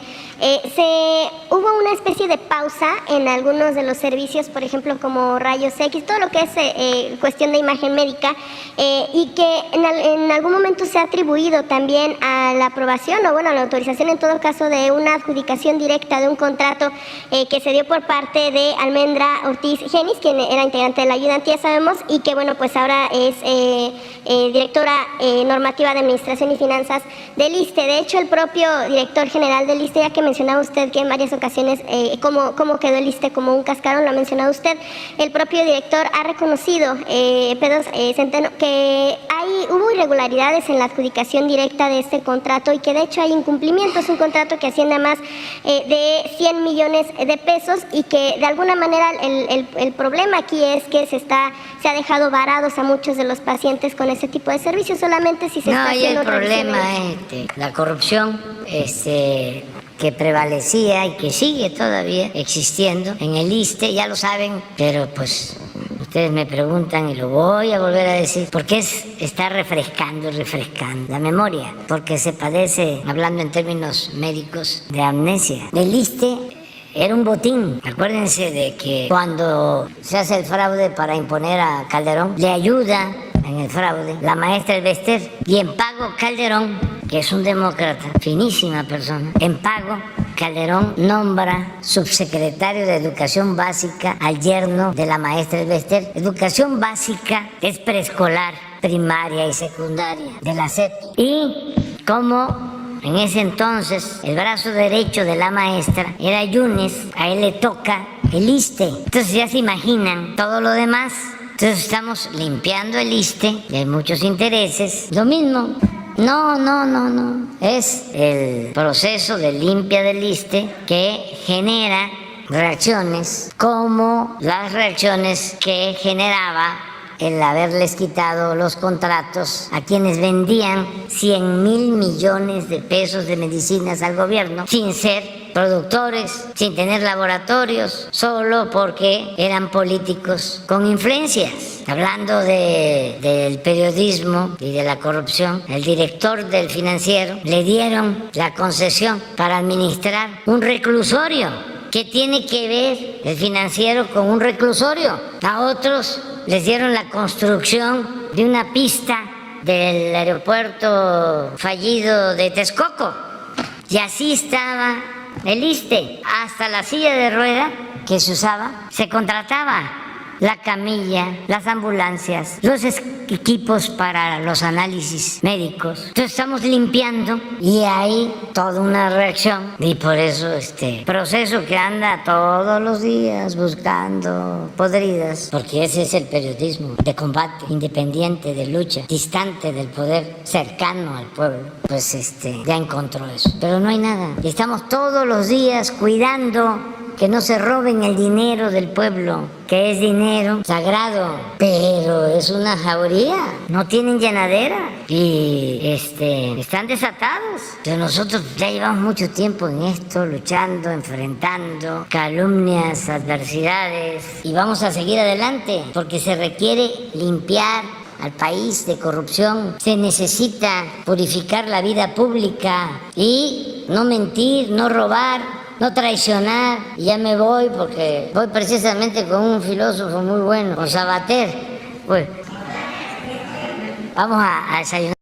hubo una especie de pausa en algunos de los servicios, por ejemplo, como rayos X, todo lo que es cuestión de imagen médica, y que en algún momento se ha atribuido también a la aprobación, o bueno, a la autorización en todo caso, de una adjudicación directa de un contrato que se dio por parte de Almendra Ortiz Genis, quien era integrante de la ayudantía, sabemos, y que bueno, pues ahora es directora normativa de Administración y Finanzas del ISSSTE. De hecho, el propio director general del ISSSTE, ya que mencionaba usted que en varias ocasiones cómo quedó el ISSSTE como un cascarón, lo ha mencionado usted, el propio director ha reconocido, Pedro Centeno, que hubo irregularidades en la adjudicación directa de este contrato y que de hecho hay incumplimientos, un contrato que asciende a más de 100 millones de pesos y que de alguna manera el problema aquí es que se ha dejado varados a muchos de los pacientes con ese tipo de servicios, solamente si se está haciendo.
No, y el problema es la corrupción que prevalecía y que sigue todavía existiendo en el ISSSTE, ya lo saben, pero pues ustedes me preguntan y lo voy a volver a decir, porque está refrescando la memoria, porque se padece, hablando en términos médicos, de amnesia. El ISSSTE era un botín. Acuérdense de que cuando se hace el fraude para imponer a Calderón, le ayuda en el fraude la maestra Elbester, y en pago Calderón, que es un demócrata, finísima persona, en pago Calderón nombra subsecretario de Educación Básica al yerno de la maestra Elbester. Educación básica es preescolar, primaria y secundaria de la SEP. Y como en ese entonces el brazo derecho de la maestra era Yunes, a él le toca el ISSSTE. Entonces ya se imaginan todo lo demás. Entonces estamos limpiando el ISSSTE de muchos intereses. Lo mismo. No. Es el proceso de limpia del ISSSTE que genera reacciones como las reacciones que generaba el haberles quitado los contratos a quienes vendían 100,000 millones de pesos de medicinas al gobierno sin ser productores, sin tener laboratorios, solo porque eran políticos con influencias. Hablando del periodismo y de la corrupción, el director del Financiero le dieron la concesión para administrar un reclusorio. ¿Qué tiene que ver el Financiero con un reclusorio? A otros les dieron la construcción de una pista del aeropuerto fallido de Texcoco. Y así estaba el ISSSTE. Hasta la silla de rueda que se usaba se contrataba. la camilla, las ambulancias, los equipos para los análisis médicos. Entonces estamos limpiando y hay toda una reacción y por eso este proceso que anda todos los días buscando podridas, porque ese es el periodismo de combate, independiente, de lucha, distante del poder, cercano al pueblo. Pues ya encontró eso, pero no hay nada. Estamos todos los días cuidando que no se roben el dinero del pueblo, que es dinero sagrado, pero es una jauría, no tienen llenadera y están desatados. Pero nosotros ya llevamos mucho tiempo en esto, luchando, enfrentando calumnias, adversidades y vamos a seguir adelante porque se requiere limpiar al país de corrupción, se necesita purificar la vida pública y no mentir, no robar, no traicionar. Y ya me voy porque voy precisamente con un filósofo muy bueno, con Sabater. Pues, vamos a desayunar.